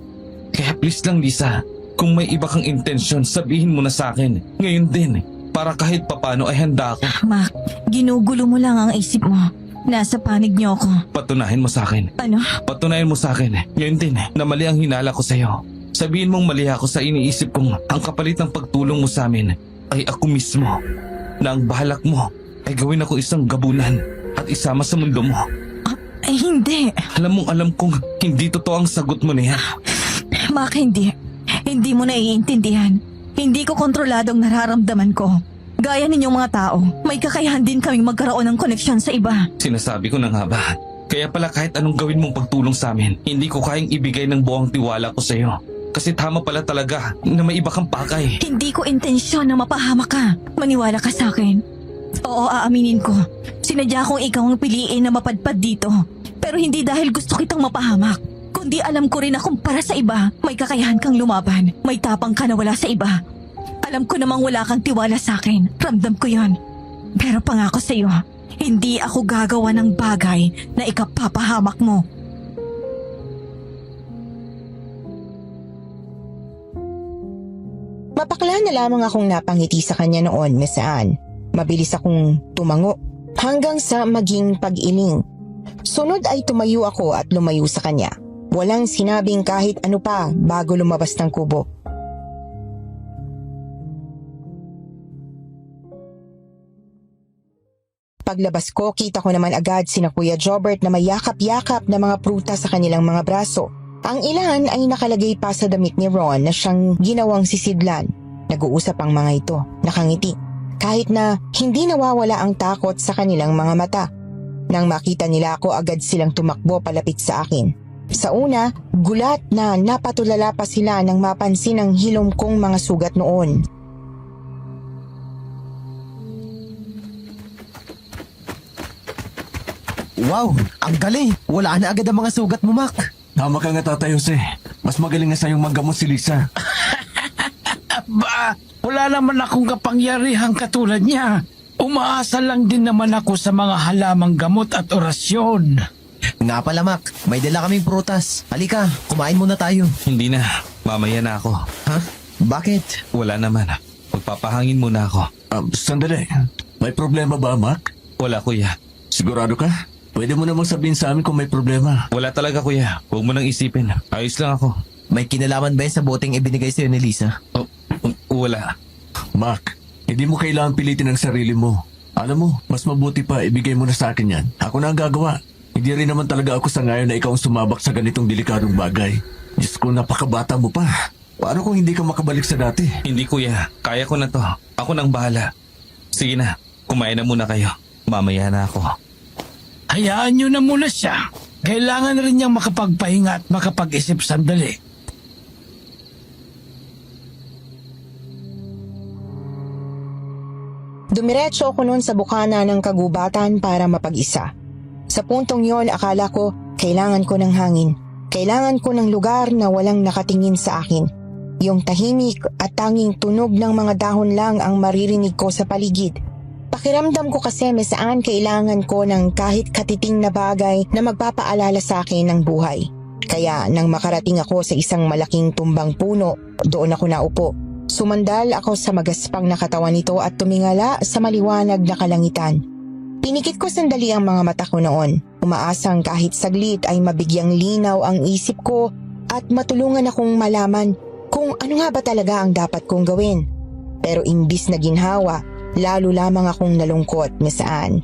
Kaya please lang, Lisa, kung may iba kang intensyon, sabihin mo na sa akin. Ngayon din, para kahit papano ay handa ako. Mac, ginugulo mo lang ang isip mo. Nasa panig niyo ako. Patunahin mo sa akin. Ano? Patunayan mo sa akin. Ngayon din, na mali ang hinala ko sa'yo. Sabihin mong mali ako sa iniisip kong ang kapalit ng pagtulong mo sa amin ay ako mismo. Na ang bahalak mo ay gawin ako isang gabunan at isama sa mundo mo. Ay, hindi. Alam kong hindi totoo ang sagot mo na yan. Mac, hindi. Hindi mo naiintindihan. Hindi ko kontroladong nararamdaman ko. Gaya ninyong mga tao, may kakayahan din kaming magkaroon ng koneksyon sa iba. Sinasabi ko na nga ba? Kaya pala kahit anong gawin mong pagtulong sa amin, hindi ko kayang ibigay ng buong tiwala ko sa iyo. Kasi tama pala talaga na may iba kang pakay. Hindi ko intensyon na mapahamak ka. Maniwala ka sa akin. Oo, aaminin ko. Sinadya kong ikaw ang piliin na mapadpad dito. Pero hindi dahil gusto kitang mapahamak. Kundi alam ko rin na kung para sa iba, may kakayahan kang lumaban. May tapang ka na wala sa iba. Alam ko namang wala kang tiwala sa akin. Ramdam ko yon. Pero pangako sa iyo, hindi ako gagawa ng bagay na ikapapahamak mo. Mapakla na lamang akong napangiti sa kanya noon, Miss Anne. Mabilis akong tumango hanggang sa maging pag-iling. Sunod ay tumayo ako at lumayo sa kanya. Walang sinabing kahit ano pa bago lumabas ng kubo. Paglabas ko, kita ko naman agad sina Kuya Jobert na may yakap-yakap na mga prutas sa kanilang mga braso. Ang ilan ay nakalagay pa sa damit ni Ron na siyang ginawang sisidlan. Nag-uusap ang mga ito, nakangiti. Kahit na hindi nawawala ang takot sa kanilang mga mata. Nang makita nila ako, agad silang tumakbo palapit sa akin. Sa una, gulat na napatulala pa sila nang mapansin ang hilom kong mga sugat noon. Wow, ang galing. Wala na agad ang mga sugat mo, Mac. Tama ka nga, Tatay Jose. Mas magaling nga sa'yong manggamot si Lisa. Ba, wala naman akong kapangyarihang katulad niya. Umaasa lang din naman ako sa mga halamang gamot at orasyon. Nga pala, Mac. May dala kaming prutas. Halika, kumain muna tayo. Hindi na. Mamaya na ako. Ha? Bakit? Wala naman. Magpapahangin muna ako. Sandali. May problema ba, Mac? Wala, kuya. Sigurado ka? Pwede mo namang sabihin sa amin kung may problema. Wala talaga, kuya. Huwag mo nang isipin. Ayos lang ako. May kinalaman ba yan sa boteng ibinigay sa'yo ni Lisa? Wala. Mac, hindi mo kailangan pilitin ang sarili mo. Alam mo, mas mabuti pa ibigay mo na sa akin yan. Ako na ang gagawa. Hindi rin naman talaga ako sa ngayon na ikaw ang sumabak sa ganitong delikadong bagay. Diyos ko, napakabata mo pa. Paano kung hindi ka makabalik sa dati? Hindi, kuya. Kaya ko na to. Ako nang bahala. Sige na. Kumain na muna kayo. Mamaya na ako. Hayaan niyo na muna siya. Kailangan rin niyang makapagpahinga at makapag-isip sandali. Dumiretso ako noon sa bukana ng kagubatan para mapag-isa. Sa puntong yon, akala ko kailangan ko ng hangin. Kailangan ko ng lugar na walang nakatingin sa akin. Yung tahimik at tanging tunog ng mga dahon lang ang maririnig ko sa paligid. Pakiramdam ko kasi saan kailangan ko ng kahit katiting na bagay na magpapaalala sa akin ng buhay. Kaya nang makarating ako sa isang malaking tumbang puno, doon ako naupo. Sumandal ako sa magaspang na katawan nito at tumingala sa maliwanag na kalangitan. Pinikit ko sandali ang mga mata ko noon. Umaasang kahit saglit ay mabigyang linaw ang isip ko at matulungan akong malaman kung ano nga ba talaga ang dapat kong gawin. Pero imbis na ginhawa, lalo lamang akong nalungkot, Miss Anne.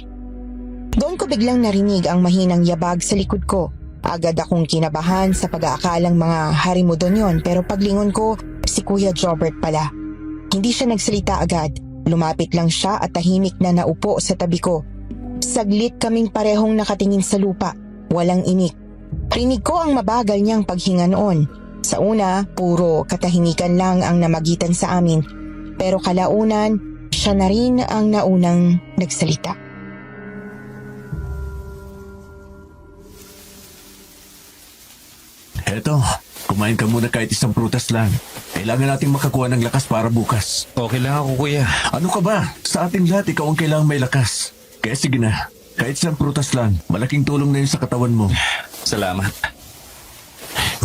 Doon ko biglang narinig ang mahinang yabag sa likod ko. Agad akong kinabahan sa pag-aakalang mga harimudon yon, pero paglingon ko, si Kuya Jobert pala. Hindi siya nagsalita agad. Lumapit lang siya at tahimik na naupo sa tabi ko. Saglit kaming parehong nakatingin sa lupa. Walang imik. Rinig ko ang mabagal niyang paghinga noon. Sa una, puro katahimikan lang ang namagitan sa amin. Pero kalaunan, siya na rin ang naunang nagsalita. Eto, kumain ka muna kahit isang prutas lang. Kailangan nating makakuha ng lakas para bukas. Okay lang ako, kuya. Ano ka ba? Sa ating lahat, ikaw ang kailangan may lakas. Kaya sige na, kahit isang prutas lang, malaking tulong na yun sa katawan mo. Salamat.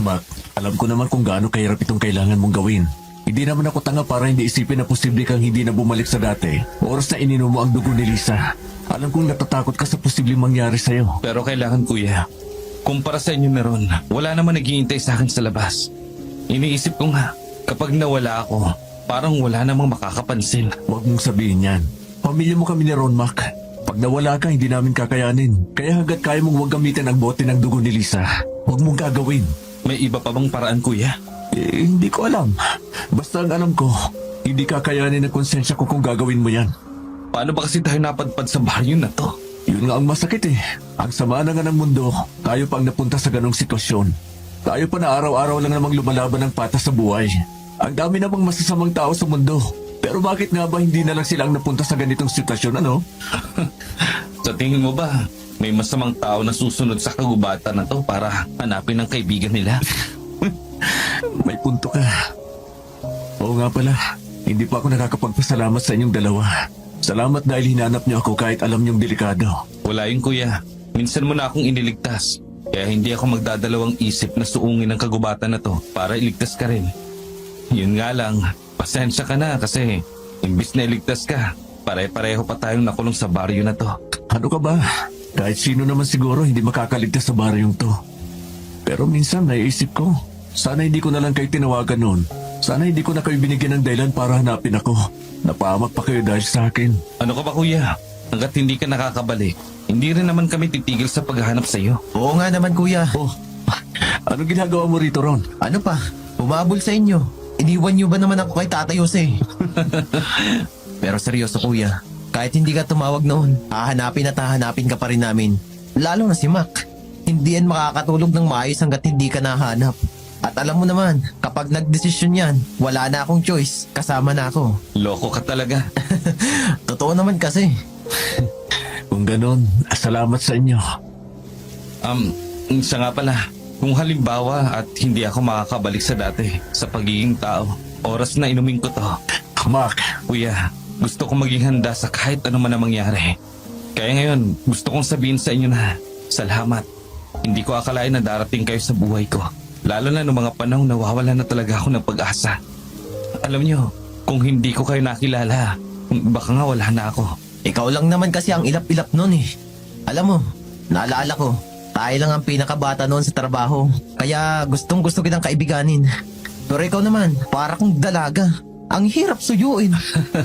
Mac, alam ko naman kung gaano kahirap itong kailangan mong gawin. Hindi naman ako tanga para hindi isipin na posible kang hindi na bumalik sa dati. Oras na ininom mo ang dugo ni Lisa. Alam kong natatakot ka sa posibleng mangyari sa'yo. Pero kailangan, kuya. Kumpara sa inyo meron, wala naman naghihintay sa akin sa labas. Iniisip ko nga, kapag nawala ako, parang wala namang makakapansin. Huwag mong sabihin yan. Pamilya mo kami ni Ron, Mac. Pag nawala ka, hindi namin kakayanin. Kaya hanggat kaya mong huwag gamitin ang bote ng dugo ni Lisa, huwag mong gagawin. May iba pa bang paraan, kuya? Hindi ko alam. Basta ang alam ko, hindi kakayanin ng konsensya ko kung gagawin mo yan. Paano ba kasi tayo napadpad sa baryo na to? Yun nga ang masakit eh. Ang sama na nga ng mundo, tayo pang napunta sa ganong sitwasyon. Tayo pa na araw-araw lang namang lumalaban ng patas sa buhay. Ang dami namang masasamang tao sa mundo. Pero bakit nga ba hindi na lang sila ang napunta sa ganitong sitwasyon, ano? Sa tingin mo ba, may masamang tao na susunod sa kagubatan na to para hanapin ang kaibigan nila? May punto ka. Oo nga pala, hindi pa ako nakakapagpasalamat sa inyong dalawa. Salamat dahil hinanap niyo ako kahit alam niyong delikado. Wala yun, kuya. Minsan mo na akong iniligtas. Kaya hindi ako magdadalawang isip na suungin ang kagubatan na to para iligtas ka rin. Yun nga lang, pasensya ka na kasi imbis na iligtas ka, pare-pareho pa tayong nakulong sa baryo na to. Ano ka ba? Kahit sino naman siguro hindi makakaligtas sa baryong to. Pero minsan naiisip ko, sana hindi ko na lang kayo tinawagan noon. Sana hindi ko na kayo binigyan ng dahilan para hanapin ako. Napahamak pa kayo dahil sa akin. Ano ka ba, kuya? Hanggat hindi ka nakakabalik, hindi rin naman kami titigil sa paghahanap sa iyo. Oo nga naman, kuya. Oh, anong ginagawa mo rito, Ron? Ano pa? Umabol sa inyo. iniwan niyo ba naman ako kay Tatay Jose? Pero seryoso kuya, kahit hindi ka tumawag noon, hahanapin at hahanapin ka pa rin namin. Lalo na si Mac. Hindi yan makakatulog ng maayos hanggat hindi ka nahanap. At alam mo naman, kapag nagdesisyon yan, wala na akong choice, kasama na ako. Loko ka talaga. Totoo naman kasi. Kung ganon, salamat sa inyo. Siya nga pala, kung halimbawa at hindi ako makakabalik sa dati, sa pagiging tao, oras na inumin ko to. Mac, Kuya, gusto kong maging handa sa kahit ano man ang mangyari. Kaya ngayon, gusto kong sabihin sa inyo na, salamat. Hindi ko akalain na darating kayo sa buhay ko. Lalo na noong mga panahon nawawala na talaga ako ng pag-asa. Alam niyo, kung hindi ko kayo nakilala, baka nga wala na ako. Ikaw lang naman kasi ang ilap-ilap nun eh. Alam mo, naalala ko, tayo lang ang pinakabata noon sa trabaho. Kaya gustong gusto kitang kaibiganin. Pero ikaw naman, para kang dalaga. Ang hirap suyuin.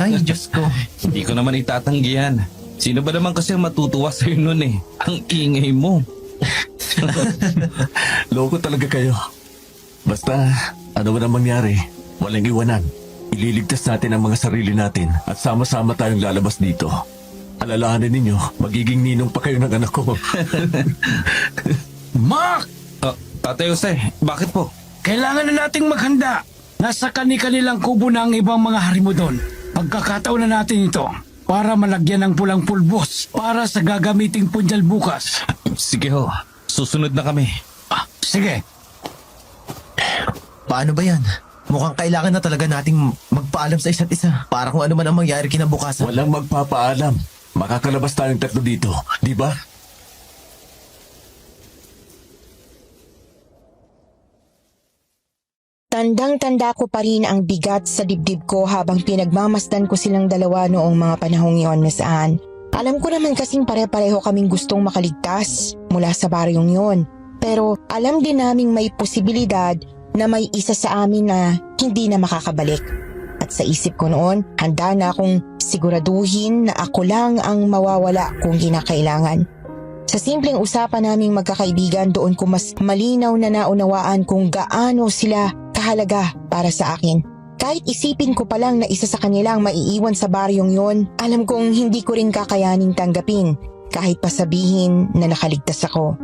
Ay, Diyos ko. Hindi ko naman itatanggi yan. Sino ba naman kasi ang matutuwa sa'yo nun eh? Ang ingay mo. loko talaga kayo. Basta, ano man ang mangyari, walang iwanan. Ililigtas natin ang mga sarili natin at sama-sama tayong lalabas dito. Alalahanin ninyo, magiging ninong pa kayo ng anak ko. Mac! Tatay Jose, bakit po? Kailangan na nating maghanda. Nasa kani-kanilang kubo na ang ibang mga harimo doon. Pagkakataon na natin ito para malagyan ng pulang pulbos para sa gagamiting punyal bukas. Sige ho, susunod na kami. Sige. Paano ba yan? Mukhang kailangan na talaga nating magpaalam sa isa't isa para kung ano man ang mangyari kinabukasan. Walang magpapaalam. Makakalabas tayong tatlo dito, di ba? Tandang-tanda ko pa rin ang bigat sa dibdib ko habang pinagmamasdan ko silang dalawa noong mga panahong iyon, Miss Anne. Alam ko naman kasing pare-pareho kaming gustong makaligtas mula sa baryong yon. Pero alam din naming may posibilidad na may isa sa amin na hindi na makakabalik. At sa isip ko noon, handa na akong siguraduhin na ako lang ang mawawala kung kinakailangan. Sa simpleng usapan naming magkakaibigan, doon ko mas malinaw na naunawaan kung gaano sila kahalaga para sa akin. Kahit isipin ko pa lang na isa sa kanilang maiiwan sa baryong yon, alam kong hindi ko rin kakayaning tanggapin kahit pa sabihin na nakaligtas ako.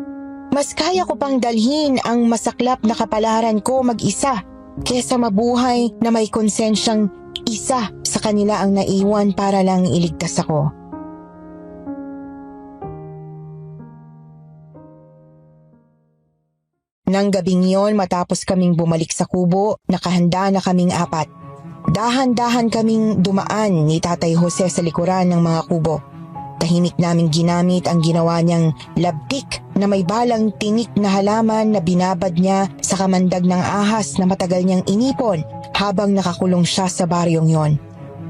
Mas kaya ko pang dalhin ang masaklap na kapalaran ko mag-isa kesa mabuhay na may konsensyang isa sa kanila ang naiwan para lang iligtas ako. Nang gabing yon, matapos kaming bumalik sa kubo, nakahanda na kaming apat. Dahan-dahan kaming dumaan ni Tatay Jose sa likuran ng mga kubo. Tahimik naming ginamit ang ginawa niyang labdik na may balang tinik na halaman na binabad niya sa kamandag ng ahas na matagal niyang inipon habang nakakulong siya sa baryong yon.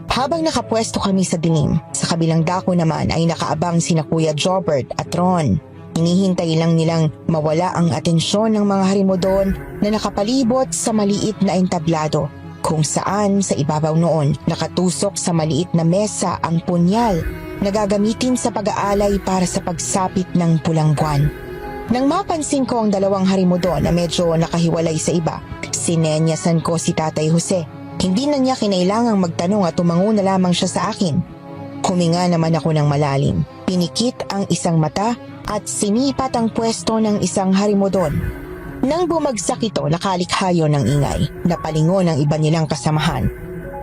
Habang nakapwesto kami sa dilim, sa kabilang dako naman ay nakaabang sina Kuya Jobert at Ron. Hinihintay lang nilang mawala ang atensyon ng mga harimo doon na nakapalibot sa maliit na entablado, kung saan sa ibabaw noon nakatusok sa maliit na mesa ang punyal na gagamitin sa pag-aalay para sa pagsapit ng pulang buwan. Nang mapansin ko ang dalawang harimo doon na medyo nakahiwalay sa iba, sinenyasan ko si Tatay Jose. Hindi na niya kinailangang magtanong at tumango na lamang siya sa akin. Huminga naman ako ng malalim. Pinikit ang isang mata at sinipat ang pwesto ng isang harimo doon. Nang bumagsak ito, nakalikhayo ng ingay. Napalingon ang iba nilang kasamahan.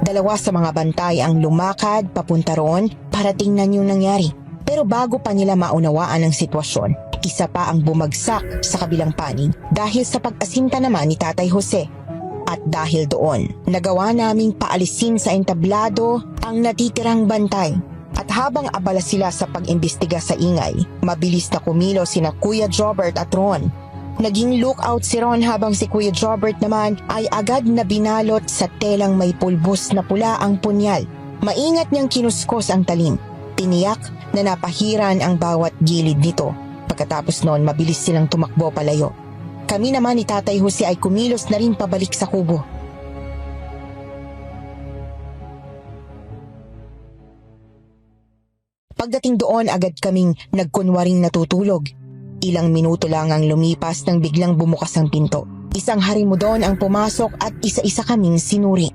Dalawa sa mga bantay ang lumakad papunta roon para tingnan yung nangyari. Pero bago pa nila maunawaan ang sitwasyon, isa pa ang bumagsak sa kabilang panig dahil sa pag-asinta naman ni Tatay Jose. At dahil doon, nagawa naming paalisin sa entablado ang natitirang bantay. At habang abala sila sa pag-imbestiga sa ingay, mabilis na kumilos sina Kuya Jobert at Ron. Naging lookout si Ron habang si Kuya Jobert naman ay agad na binalot sa telang may pulbos na pula ang punyal. Maingat niyang kinuskos ang talim. Tiniyak na napahiran ang bawat gilid nito. Pagkatapos noon, mabilis silang tumakbo palayo. Kami naman ni Tatay Jose ay kumilos na rin pabalik sa kubo. Pagdating doon, agad kaming nagkunwaring natutulog. Ilang minuto lang ang lumipas nang biglang bumukas ang pinto. Isang harimudon ang pumasok at isa-isa kaming sinuri.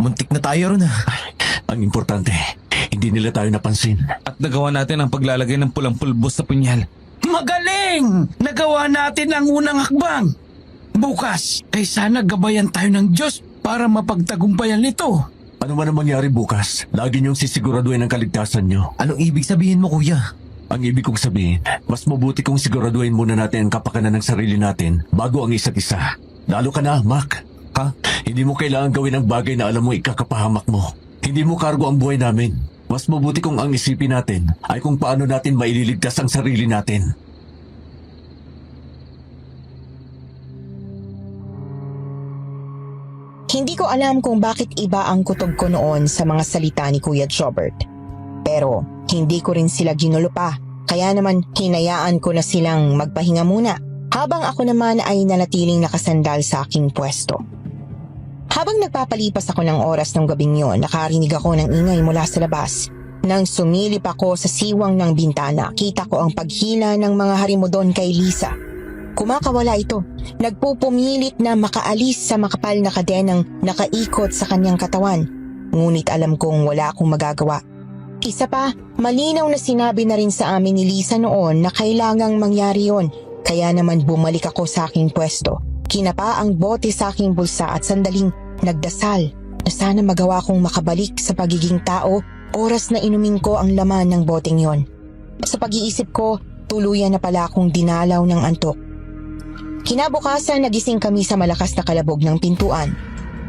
Muntik na tayo ron Ang importante, hindi nila tayo napansin. At nagawa natin ang paglalagay ng pulang pulbos sa punyal. Magaling! Nagawa natin ang unang hakbang. Bukas, ay sana gabayan tayo ng Diyos para mapagtagumpayan nito. Ano man ang mangyari bukas, lagi niyong sisiguraduhin ang kaligtasan niyo. Anong ibig sabihin mo, kuya? Ang ibig kong sabihin, mas mabuti kung siguraduhin muna natin ang kapakanan ng sarili natin bago ang isa't isa. Lalo ka na, Mac. Ha? Hindi mo kailangan gawin ang bagay na alam mo ikakapahamak mo. Hindi mo kargo ang buhay namin. Mas mabuti kung ang isipin natin ay kung paano natin maililigtas ang sarili natin. Hindi ko alam kung bakit iba ang kutob ko noon sa mga salita ni Kuya Jobert. Pero hindi ko rin sila ginulo pa, kaya naman hinayaan ko na silang magpahinga muna habang ako naman ay nanatiling nakasandal sa aking pwesto. Habang nagpapalipas ako ng oras ng gabing yon, nakarinig ako ng ingay mula sa labas. Nang sumilip ako sa siwang ng bintana, kita ko ang paghila ng mga harimudon kay Lisa. Kumakawala ito. Nagpupumilit na makaalis sa makapal na kadenang nakaikot sa kanyang katawan. Ngunit alam kong wala akong magagawa. Isa pa, malinaw na sinabi na rin sa amin ni Lisa noon na kailangang mangyari yon. Kaya naman bumalik ako sa aking pwesto. Kinapa ang bote sa aking bulsa at sandaling nagdasal na sana magawa kong makabalik sa pagiging tao oras na inumin ko ang laman ng boteng yon. Sa pag-iisip ko, tuluyan na pala akong dinalaw ng antok. Kinabukasan nagising kami sa malakas na kalabog ng pintuan.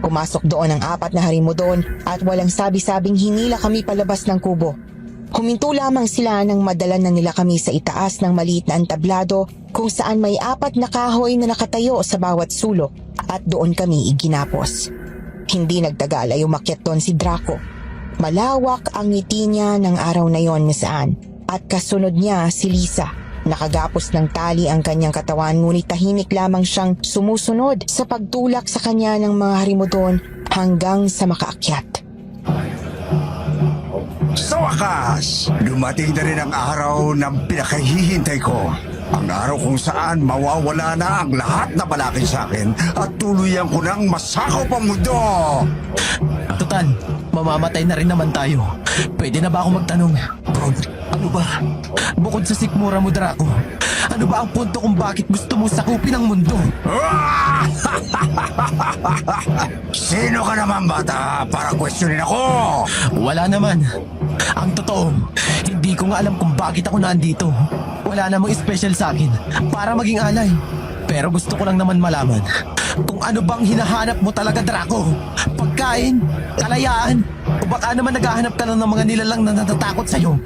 Pumasok doon ang 4 na harimudon at walang sabi-sabing hinila kami palabas ng kubo. Huminto lamang sila nang madala na nila kami sa itaas ng maliit na entablado kung saan may 4 na kahoy na nakatayo sa bawat sulok at doon kami iginapos. Hindi nagtagal ay umakyat doon si Draco. Malawak ang ngiti niya ng araw na yon, Miss Anne, at kasunod niya si Lisa. Nakagapos ng tali ang kanyang katawan ngunit tahimik lamang siyang sumusunod sa pagtulak sa kanya ng mga harimudon hanggang sa makaakyat. Sa wakas, dumating na rin ang araw ng pinakahihintay ko. Ang araw kung saan mawawala na ang lahat na balakid sa akin at tuluyan ko nang masakop ang mundo. Total, mamamatay na rin naman tayo. Pwede na ba ako magtanong? Ron, ano ba? Bukod sa sikmura mo, Draco, ano ba ang punto kung bakit gusto mo sakupin ang mundo? Sino ka naman, bata, para questionin ako? Wala naman. Ang totoo, hindi ko nga alam kung bakit ako nandito. Wala namang special sa akin para maging alay. Pero gusto ko lang naman malaman kung ano bang hinahanap mo talaga, Draco. Pagkain, kalayaan, o baka naman naghahanap ka lang ng mga nilalang na natatakot sa'yo.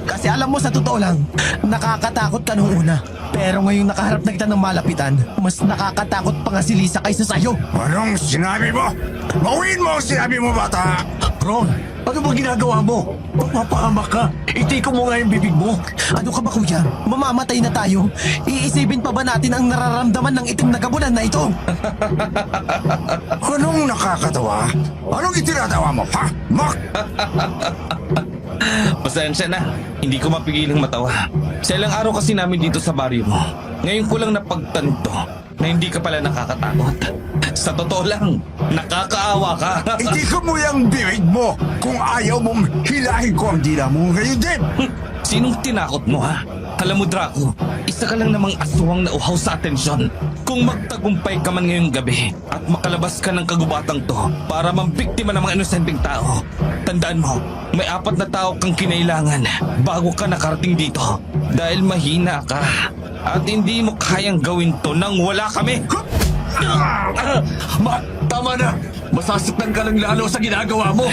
Kasi alam mo, sa totoo lang, nakakatakot ka nung una. Pero ngayong nakaharap na kita ng malapitan, mas nakakatakot pa nga si Lisa kaysa sa'yo. Anong sinabi mo? Bawin mo ang sinabi mo, bata! Ron, ano ba ginagawa mo? Mapapahamak ka. Itiko mo nga yung bibig mo. Ano ka ba, kuya? Mamamatay na tayo. Iisipin pa ba natin ang nararamdaman ng itim na gabulan na ito? Anong nakakatawa? Anong itinatawa mo, ha? Mac! Pasensya na, hindi ko mapigilang matawa. Sa ilang araw kasi namin dito sa baryo mo. Ngayon ko lang napagtanto na hindi ka pala nakakatakot. Sa totoo lang, nakakaawa ka. Itiko mo yung bibig mo kung ayaw mong hilahin ko ang dila mo ngayon din. Sinong tinakot mo, ha? Alam mo, Draco, isa ka lang namang aswang na uhaw sa atensyon. Kung magtagumpay ka man ngayong gabi at makalabas ka ng kagubatang to para mambiktima ng mga inosenteng tao, tandaan mo, may 4 na tao kang kinailangan bago ka nakarating dito. Dahil mahina ka at hindi mo kayang gawin to nang wala kami. Tama na. Masasaktan ka lang lalo sa ginagawa mo.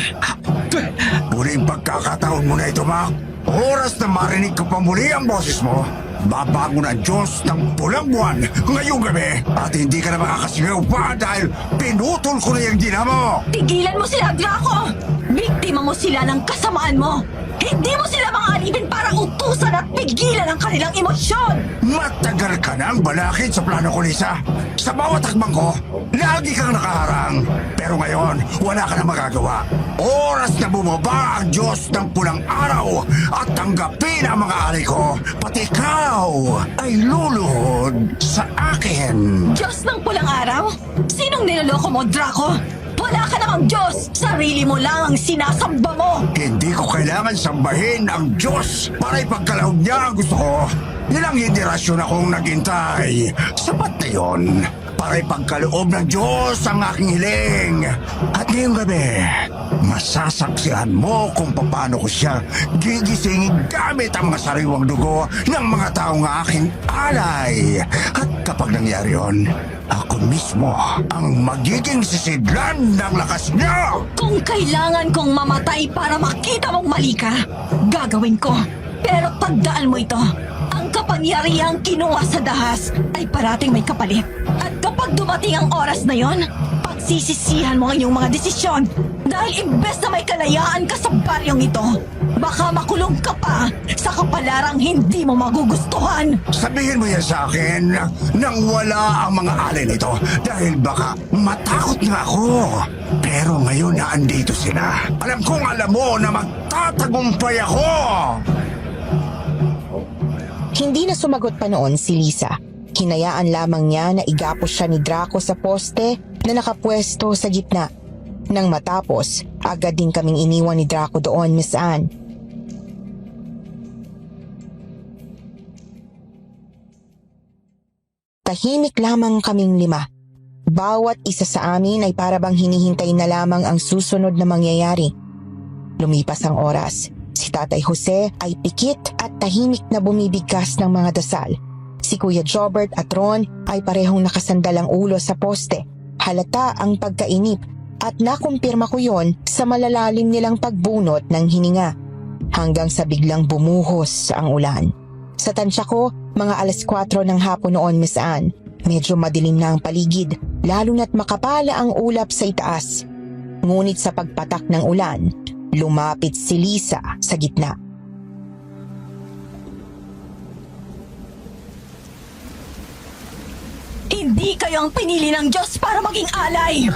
Muling pagkakataon mo na ito, Mac. Oras na marinig ko pa muli ang boses mo, babangon ang Diyos ng pulang buwan ngayong gabi at hindi ka na makakasigaw pa dahil pinutol ko na yung dila mo. Tigilan mo sila, Draco! Biktima mo sila ng kasamaan mo! Hindi mo sila mga alipin para utusan at pigilan ang kanilang emosyon. Matagal ka nang balakid sa plano ko, Lisa. Sa bawat hakbang ko, lagi kang nakaharang. Pero ngayon, wala ka na magagawa. Oras na bumaba ang Diyos ng pulang araw at tanggapin ang mga alay ko. Pati ikaw ay luluhod sa akin. Diyos ng pulang araw? Sinong niloloko mo, Draco? Wala ka namang Diyos! Sarili mo lang ang sinasamba mo! Hindi ko kailangan sambahin ang Diyos para ipagkaloob niya ang gusto ko. Ilang henerasyon akong naghintay. Sapat na yun para ipagkaloob ng Diyos ang aking hiling. At ngayong gabi, masasaksihan mo kung paano ko siya gigisingin gamit ang mga sariwang dugo ng mga taong aking alay. At kapag nangyari yun, ako mismo ang magiging sisidlan ng lakas niya. Kung kailangan kong mamatay para makita mong mali ka, gagawin ko. Pero tandaan mo ito, ang kapangyarihang kinuha sa dahas ay parating may kapalit. At kapag dumating ang oras na yon, pagsisisihan mo ang iyong mga desisyon. Dahil imbes na may kalayaan ka sa baryong ito, baka makulong ka pa sa kapalarang hindi mo magugustuhan. Sabihin mo yan sa akin nang wala ang mga alay nito dahil baka matakot nga ako. Pero ngayon na andito sila, alam kong alam mo na magtatagumpay ako. Hindi na sumagot pa noon si Lisa. Hinayaan lamang niya na igapos siya ni Draco sa poste na nakapwesto sa gitna. Nang matapos, agad din kaming iniwan ni Draco doon, Miss Anne. Tahimik lamang kaming 5. Bawat isa sa amin ay parabang hinihintay na lamang ang susunod na mangyayari. Lumipas ang oras. Si Tatay Jose ay pikit at tahimik na bumibigkas ng mga dasal. Si Kuya Jobert at Ron ay parehong nakasandalang ulo sa poste. Halata ang pagkainip at nakumpirma ko yon sa malalalim nilang pagbunot ng hininga. Hanggang sa biglang bumuhos ang ulan. Sa tansya ko, mga 4:00 ng hapon noon, Miss Anne. Medyo madilim na ang paligid, lalo na't makapala ang ulap sa itaas. Ngunit sa pagpatak ng ulan, lumapit si Lisa sa gitna. Hindi kayo ang pinili ng Diyos para maging alay!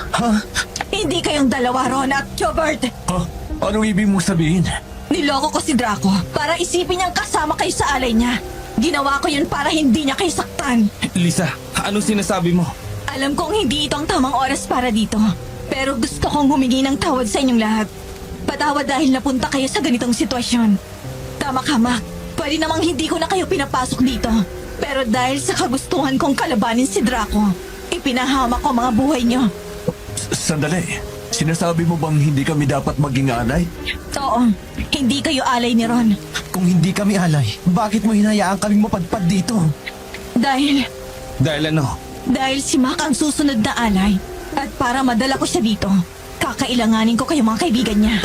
Hindi kayong dalawa, Ron at Jobert! Ha? Anong ibig mong sabihin? Niloko ko si Draco para isipin niyang kasama kayo sa alay niya. Ginawa ko yun para hindi niya kayo saktan. Lisa, anong sinasabi mo? Alam kong hindi ito ang tamang oras para dito. Pero gusto kong humingi ng tawad sa inyong lahat. Patawad dahil napunta kayo sa ganitong sitwasyon. Tama ka, Mac. Pwede namang hindi ko na kayo pinapasok dito. Pero dahil sa kagustuhan kong kalabanin si Draco, ipinahama ko mga buhay niyo. Sandali. Sinasabi mo bang hindi kami dapat maging alay? Oo, hindi kayo alay ni Ron. Kung hindi kami alay, bakit mo hinayaan kaming mapadpad dito? Dahil Dahil si Mac ang susunod na alay. At para madala ko siya dito, kakailanganin ko kayo mga kaibigan niya.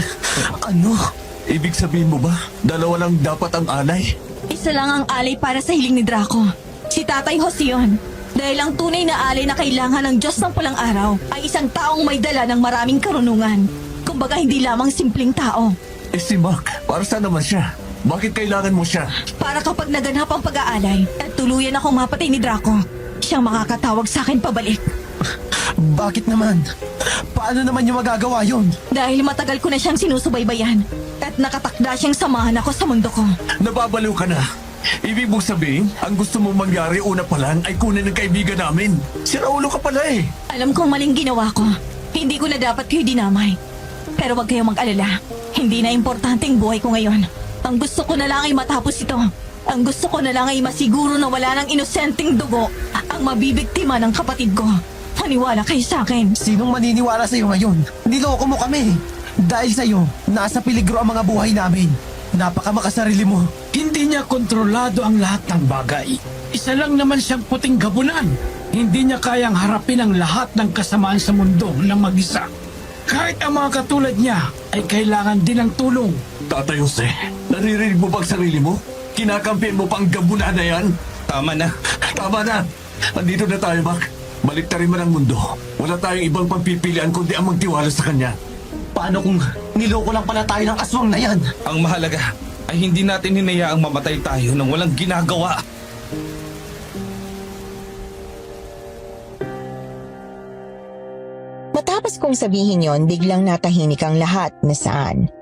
Ano? Ibig sabihin mo ba, dalawa lang dapat ang alay? Isa lang ang alay para sa hiling ni Draco. Si Tatay Jose yun. Dahil ang tunay na alay na kailangan ng Diyos ng pulang araw ay isang taong may dala ng maraming karunungan. Kumbaga hindi lamang simpleng tao. Eh si Mac, para saan naman siya? Bakit kailangan mo siya? Para kapag naganap ang pag-aalay at tuluyan akong mapatay ni Draco, siyang makakatawag sa akin pabalik. Bakit naman? Paano naman niya magagawa yun? Dahil matagal ko na siyang sinusubaybayan at nakatakda siyang samahan ako sa mundo ko. Nababaliw ka na. Ibig mong sabihin, ang gusto mong mangyari una pa lang ay kunin ng kaibigan namin. Siraulo ka pala eh. Alam kong maling ginawa ko. Hindi ko na dapat kayo dinamay. Pero wag kayong mag-alala. Hindi na importante ang buhay ko ngayon. Ang gusto ko na lang ay matapos ito. Ang gusto ko na lang ay masiguro na wala ng inosenteng dugo ang mabibiktima ng kapatid ko. Maniwala kayo sa akin. Sinong maniniwala sa'yo ngayon? Niloko mo kami. Dahil sa'yo, nasa peligro ang mga buhay namin. Napakamakasarili mo. Hindi niya kontrolado ang lahat ng bagay. Isa lang naman siyang puting gabunan. Hindi niya kayang harapin ang lahat ng kasamaan sa mundo ng mag-isa. Kahit ang mga katulad niya ay kailangan din ng tulong. Tatay Jose, naririnig mo bang sarili mo? Kinakampihan mo pang gabunan na yan? tama na. Tama na! Andito na tayo, Mac. Baliktarin man ang mundo. Wala tayong ibang pagpipilian kundi ang magtiwala sa kanya. Paano kung niloko lang pala tayo ng aswang na yan? Ang mahalaga, ay hindi natin hinayaang mamatay tayo nang walang ginagawa. Matapos kong sabihin yon, biglang natahimik ang lahat na saan.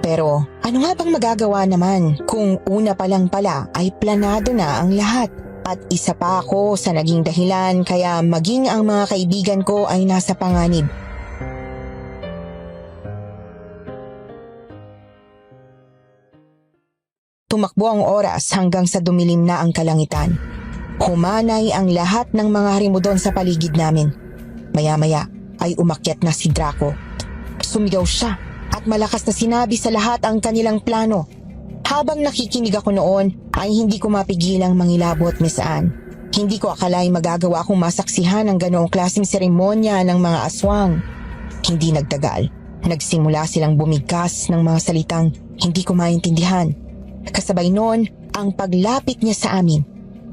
Pero ano nga bang magagawa naman kung una pa lang pala ay planado na ang lahat? At isa pa ako sa naging dahilan kaya maging ang mga kaibigan ko ay nasa panganib. Tumakbo ang oras hanggang sa dumilim na ang kalangitan. Humanay ang lahat ng mga harimudon sa paligid namin. Maya-maya ay umakyat na si Draco. Sumigaw siya at malakas na sinabi sa lahat ang kanilang plano. Habang nakikinig ako noon ay hindi ko mapigilang mangilabot, Miss Anne. Hindi ko akalaing magagawa akong masaksihan ang ganoong klaseng seremonya ng mga aswang. Hindi nagtagal. Nagsimula silang bumigkas ng mga salitang hindi ko maintindihan. Kasabay noon ang paglapit niya sa amin.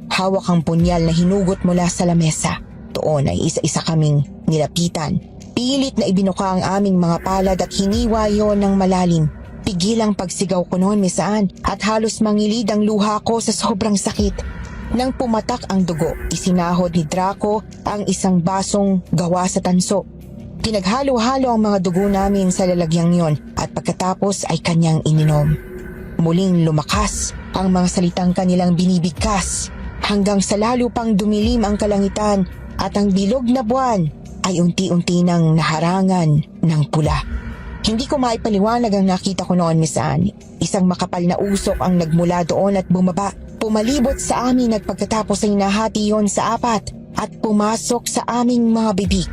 Hawak ang punyal na hinugot mula sa lamesa. Doon ay isa-isa kaming nilapitan. Pilit na ibinuka ang aming mga palad at hiniwa yon ng malalim. Pigil ang pagsigaw ko noon, Miss Anne, at halos mangilid ang luha ko sa sobrang sakit. Nang pumatak ang dugo, isinahod ni Draco ang isang basong gawa sa tanso. Pinaghalo-halo ang mga dugo namin sa lalagyang yon at pagkatapos ay kanyang ininom. Muling lumakas ang mga salitang kanilang binibigkas hanggang sa lalo pang dumilim ang kalangitan at ang bilog na buwan ay unti-unti nang naharangan ng pula. Hindi ko maipaliwanag ang nakita ko noon, Miss Anne. Isang makapal na usok ang nagmula doon at bumaba. Pumalibot sa amin at pagkatapos ay nahati yon sa apat at pumasok sa aming mga bibig.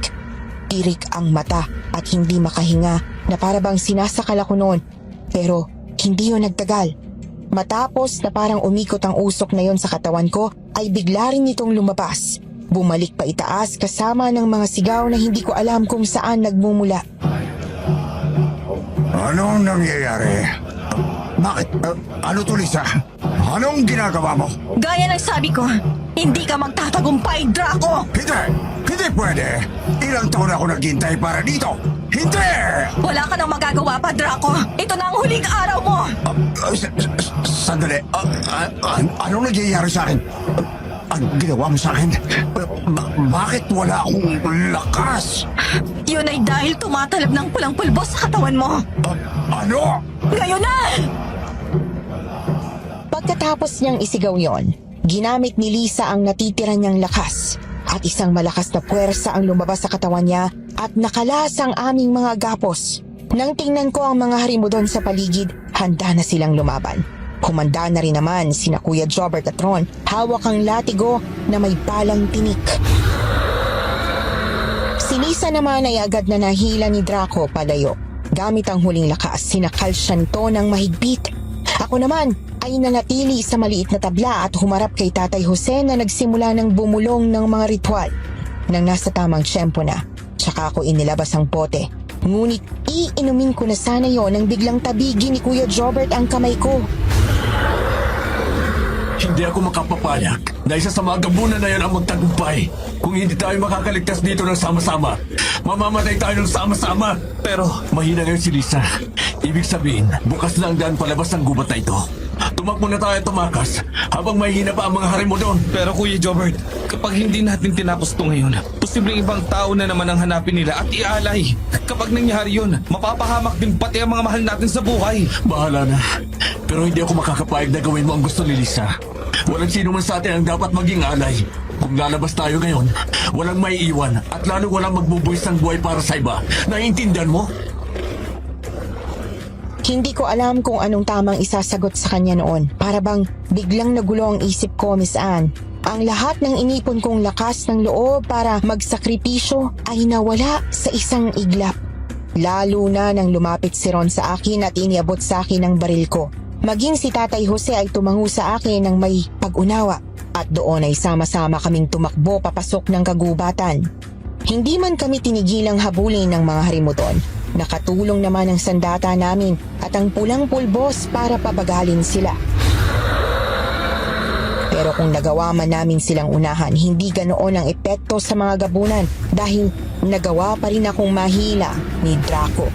Tirik ang mata at hindi makahinga na para bang sinasakal ako noon. Pero hindi yon nagtagal. Matapos na parang umikot ang usok na yon sa katawan ko ay bigla rin itong lumabas. Bumalik pa itaas kasama ng mga sigaw na hindi ko alam kung saan nagmumula. Anong nangyayari? Bakit? Ano to, Lisa? Anong ginagawa mo? Gaya ng sabi ko, hindi ka magtatagumpay, Draco! Hindi! Hindi pwede! Ilang taon ako naghintay para dito! Hindi! Wala ka nang magagawa pa, Draco! Ito na ang huling araw mo! Sandali. Anong nangyayari sa akin? Anong ginawa mo sa akin? Bakit wala akong lakas? Yun ay dahil tumatalab ng pulang pulbos sa katawan mo! Ano? Ngayon na! Pagkatapos niyang isigaw yon, ginamit ni Lisa ang natitira niyang lakas at isang malakas na puwersa ang lumabas sa katawan niya at nakalas ang aming mga gapos. Nang tingnan ko ang mga harimudon sa paligid, handa na silang lumaban. Humanda na rin naman sina Kuya Jobert at Ron, hawak ang latigo na may balang tinik. Si Lisa naman ay agad na nahila ni Draco palayo. Gamit ang huling lakas, sinakal siya nito ng mahigpit. Ako naman ay nanatili sa maliit na tabla at humarap kay Tatay Jose na nagsimula ng bumulong ng mga ritual. Nang nasa tamang tiyempo na, tsaka ako inilabas ang pote. Ngunit iinumin ko na sana yon nang biglang tabigin ni Kuya Jobert ang kamay ko. Hindi ako makapapayag na isa sa mga gabunan na yan ang magtagumpay. Kung hindi tayo makakaligtas dito ng sama-sama, mamamatay tayo ng sama-sama. Pero mahina ngayon si Lisa. Ibig sabihin, bukas na ang daan palabas ng gubat na ito. Tumakbo na tayo tumakas habang mahina pa ang mga harimudon. Pero Kuya Jobert, kapag hindi natin tinapos ito ngayon, posibleng ibang tao na naman ang hanapin nila at ialay. Kapag nangyari yun, mapapahamak din pati ang mga mahal natin sa buhay. Bahala na. Pero hindi ako makakapayag na gawin mo ang gusto ni Lisa. Walang sino man sa atin ang dapat maging alay. Kung lalabas tayo ngayon, walang maiiwan at lalo walang magbubuwis ng buhay para sa iba. Naiintindihan mo? Hindi ko alam kung anong tamang isasagot sa kanya noon. Para bang biglang nagulo ang isip ko, Miss Anne. Ang lahat ng inipon kong lakas ng loob para magsakripisyo ay nawala sa isang iglap. Lalo na nang lumapit si Ron sa akin at iniabot sa akin ang baril ko. Maging si Tatay Jose ay tumango sa akin ng may pag-unawa at doon ay sama-sama kaming tumakbo papasok ng kagubatan. Hindi man kami tinigilang habulin ng mga harimudon. Nakatulong naman ang sandata namin at ang pulang pulbos para pabagalin sila. Pero kung nagawa man namin silang unahan, hindi ganoon ang epekto sa mga gabunan dahil nagawa pa rin akong mahila ni Draco.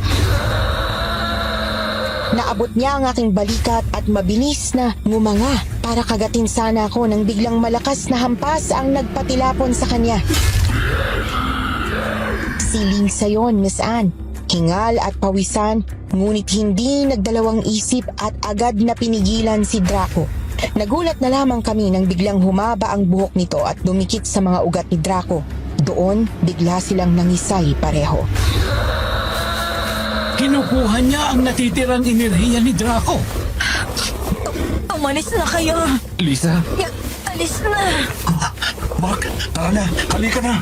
Naabot niya ang aking balikat at at mabilis na ngumanga para kagatin sana ako nang biglang malakas na hampas ang nagpatilapon sa kanya. Si Lisa yon, Miss Anne. Hingal at pawisan, ngunit hindi nagdalawang isip at agad na pinigilan si Draco. Nagulat na lamang kami nang biglang humaba ang buhok nito at dumikit sa mga ugat ni Draco. Doon, bigla silang nangisay pareho. Kinukuha niya ang natitirang enerhiya ni Draco. Umalis na kayo. Lisa, Alis na. Mark, tara na, halika na.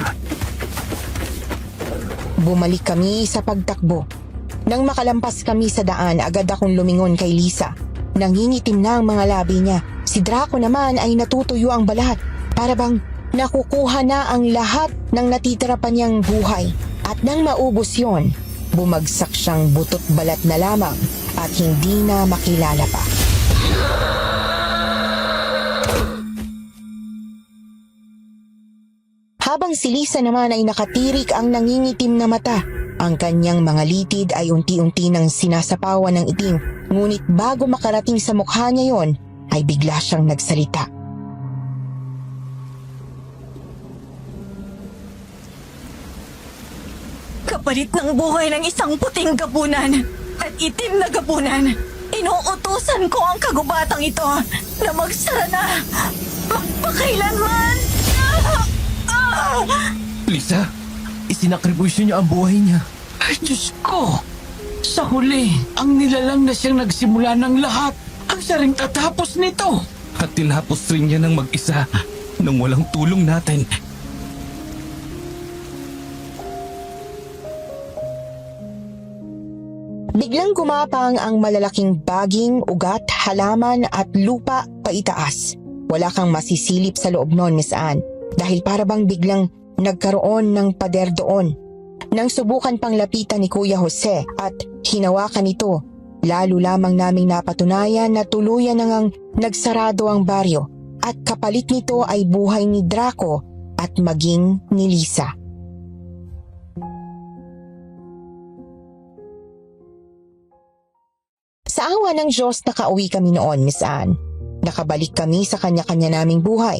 Bumalik kami sa pagtakbo. Nang makalampas kami sa daan, agad akong lumingon kay Lisa. Nangingitim na ang mga labi niya. Si Draco naman ay natutuyo ang balat. Para bang nakukuha na ang lahat ng natitira pa niyang buhay. At nang maubos yon, bumagsak siyang butot balat na lamang at hindi na makilala pa. Habang si Lisa naman ay nakatirik ang nangingitim na mata, ang kanyang mga litid ay unti-unti nang sinasapawan ng itim, ngunit bago makarating sa mukha niya yon, ay bigla siyang nagsalita. Kapalit ng buhay ng isang puting gabunan at itim na gabunan, inuutusan ko ang kagubatang ito na magsara na magpakailanman. Lisa, Isinakripisyo niya ang buhay niya. Ay, Diyos ko. Sa huli, ang nilalang na siyang nagsimula ng lahat. Ang siya ring tatapos nito. at tinapos rin niya ng mag-isa nang walang tulong natin. Biglang gumapang ang malalaking baging, ugat, halaman at lupa paitaas. Wala kang masisilip sa loob nun, Miss Anne, dahil para bang biglang nagkaroon ng pader doon. Nang subukan pang lapitan ni Kuya Jose at hinawakan ito, lalo lamang naming napatunayan na tuluyan na ngang nagsarado ang baryo at kapalit nito ay buhay ni Draco at maging ni Lisa. Sa awa ng Diyos nakauwi kami noon, Miss Anne. Nakabalik kami sa kanya-kanya naming buhay.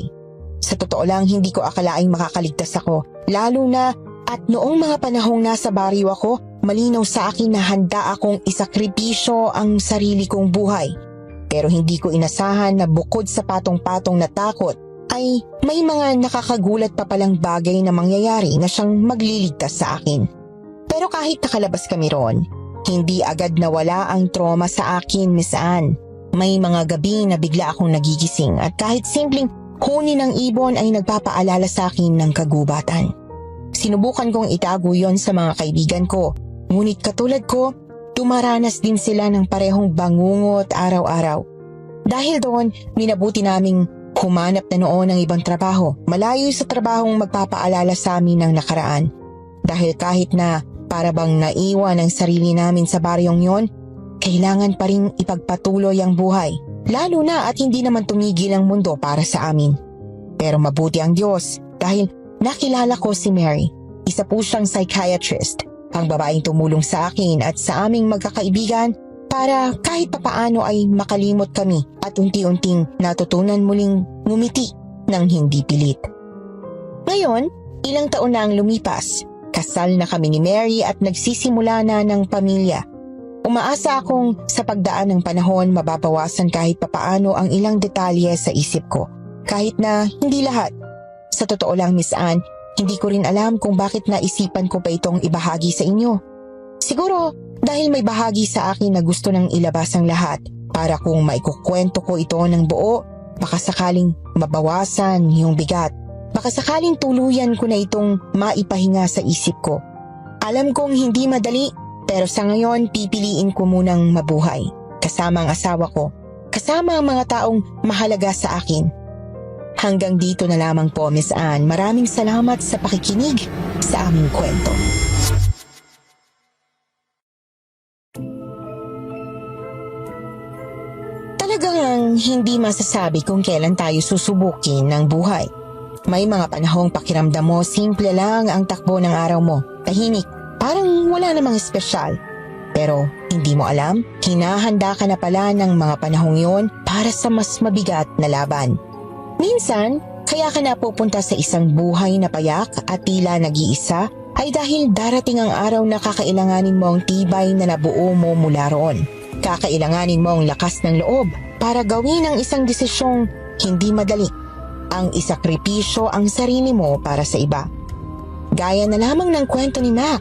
Sa totoo lang, hindi ko akalaing makakaligtas ako. Lalo na at noong mga panahong nasa baryo ako, malinaw sa akin na handa akong isakripisyo ang sarili kong buhay. Pero hindi ko inasahan na bukod sa patong-patong na takot, ay may mga nakakagulat pa palang bagay na mangyayari na siyang magliligtas sa akin. Pero kahit nakalabas kami roon, hindi agad nawala ang trauma sa akin, Miss Anne. May mga gabi na bigla akong nagigising at kahit simpleng huni ng ibon ay nagpapaalala sa akin ng kagubatan. Sinubukan kong itago yon sa mga kaibigan ko, ngunit katulad ko, dumaranas din sila ng parehong bangungot araw-araw. Dahil doon, minabuti naming humanap na noon ng ibang trabaho, malayo sa trabahong magpapaalala sa amin ng nakaraan. Dahil kahit na para bang naiwan ang sarili namin sa baryong yon, kailangan pa rin ipagpatuloy ang buhay, lalo na at hindi naman tumigil ang mundo para sa amin. Pero mabuti ang Diyos dahil nakilala ko si Mary, isa po siyang psychiatrist, ang babaeng tumulong sa akin at sa aming magkakaibigan para kahit papaano ay makalimot kami at unti-unting natutunan muling ngumiti ng hindi pilit. Ngayon, ilang taon na ang lumipas. Kasal na kami ni Mary at nagsisimula na ng pamilya. Umaasa akong sa pagdaan ng panahon mababawasan kahit papaano ang ilang detalye sa isip ko. Kahit na hindi lahat. Sa totoo lang, Miss Anne, hindi ko rin alam kung bakit naisipan ko pa itong ibahagi sa inyo. Siguro dahil may bahagi sa akin na gusto nang ilabas ang lahat para kung maikukwento ko ito ng buo, baka sakaling mabawasan yung bigat. Baka sakaling tuluyan ko na itong maipahinga sa isip ko. Alam kong hindi madali, pero sa ngayon pipiliin ko munang mabuhay. Kasama ang asawa ko, kasama ang mga taong mahalaga sa akin. Hanggang dito na lamang po, Miss Anne. Maraming salamat sa pakikinig sa aming kwento. Talagang hindi masasabi kung kailan tayo susubukin ng buhay. May mga panahong pakiramdam mo simple lang ang takbo ng araw mo. Tahimik, parang wala namang espesyal. Pero hindi mo alam, hinahanda ka na pala ng mga panahong yon para sa mas mabigat na laban. Minsan, kaya ka napupunta sa isang buhay na payak at tila nag-iisa ay dahil darating ang araw na kakailanganin mo ang tibay na nabuo mo mula roon. Kakailanganin mo ang lakas ng loob para gawin ang isang desisyong hindi madali. Ang isakripisyo ang sarili mo para sa iba. Gaya na lamang ng kwento ni Mac.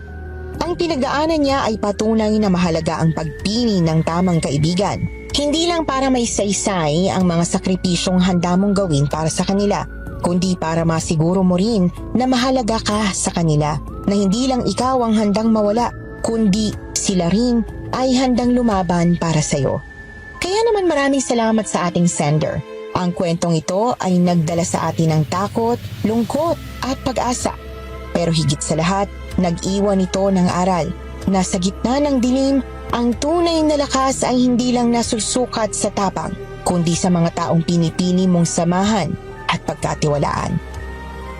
Ang pinagdaanan niya ay patunay na mahalaga ang pagpili ng tamang kaibigan. Hindi lang para may saysay ang mga sakripisyong handa mong gawin para sa kanila, kundi para masiguro mo rin na mahalaga ka sa kanila, na hindi lang ikaw ang handang mawala, kundi sila rin ay handang lumaban para sa'yo. Kaya naman maraming salamat sa ating sender. Ang kwentong ito ay nagdala sa atin ng takot, lungkot at pag-asa. Pero higit sa lahat, nag-iwan ito ng aral na sa gitna ng dilim, ang tunay na lakas ay hindi lang nasusukat sa tapang, kundi sa mga taong pinipili mong samahan at pagkatiwalaan.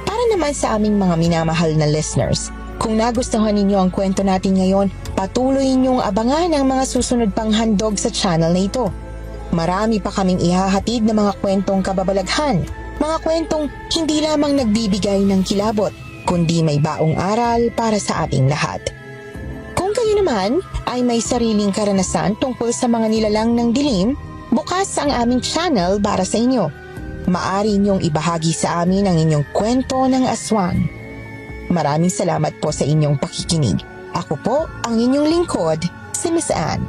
Para naman sa aming mga minamahal na listeners, kung nagustuhan ninyo ang kwento natin ngayon, patuloy ninyong abangan ang mga susunod pang handog sa channel na ito. Marami pa kaming ihahatid na mga kwentong kababalaghan, mga kwentong hindi lamang nagbibigay ng kilabot, kundi may baong aral para sa ating lahat. Kung kayo naman ay may sariling karanasan tungkol sa mga nilalang ng dilim, bukas ang aming channel para sa inyo. Maaari niyong ibahagi sa amin ang inyong kwento ng aswang. Maraming salamat po sa inyong pakikinig. Ako po ang inyong lingkod, si Miss Anne.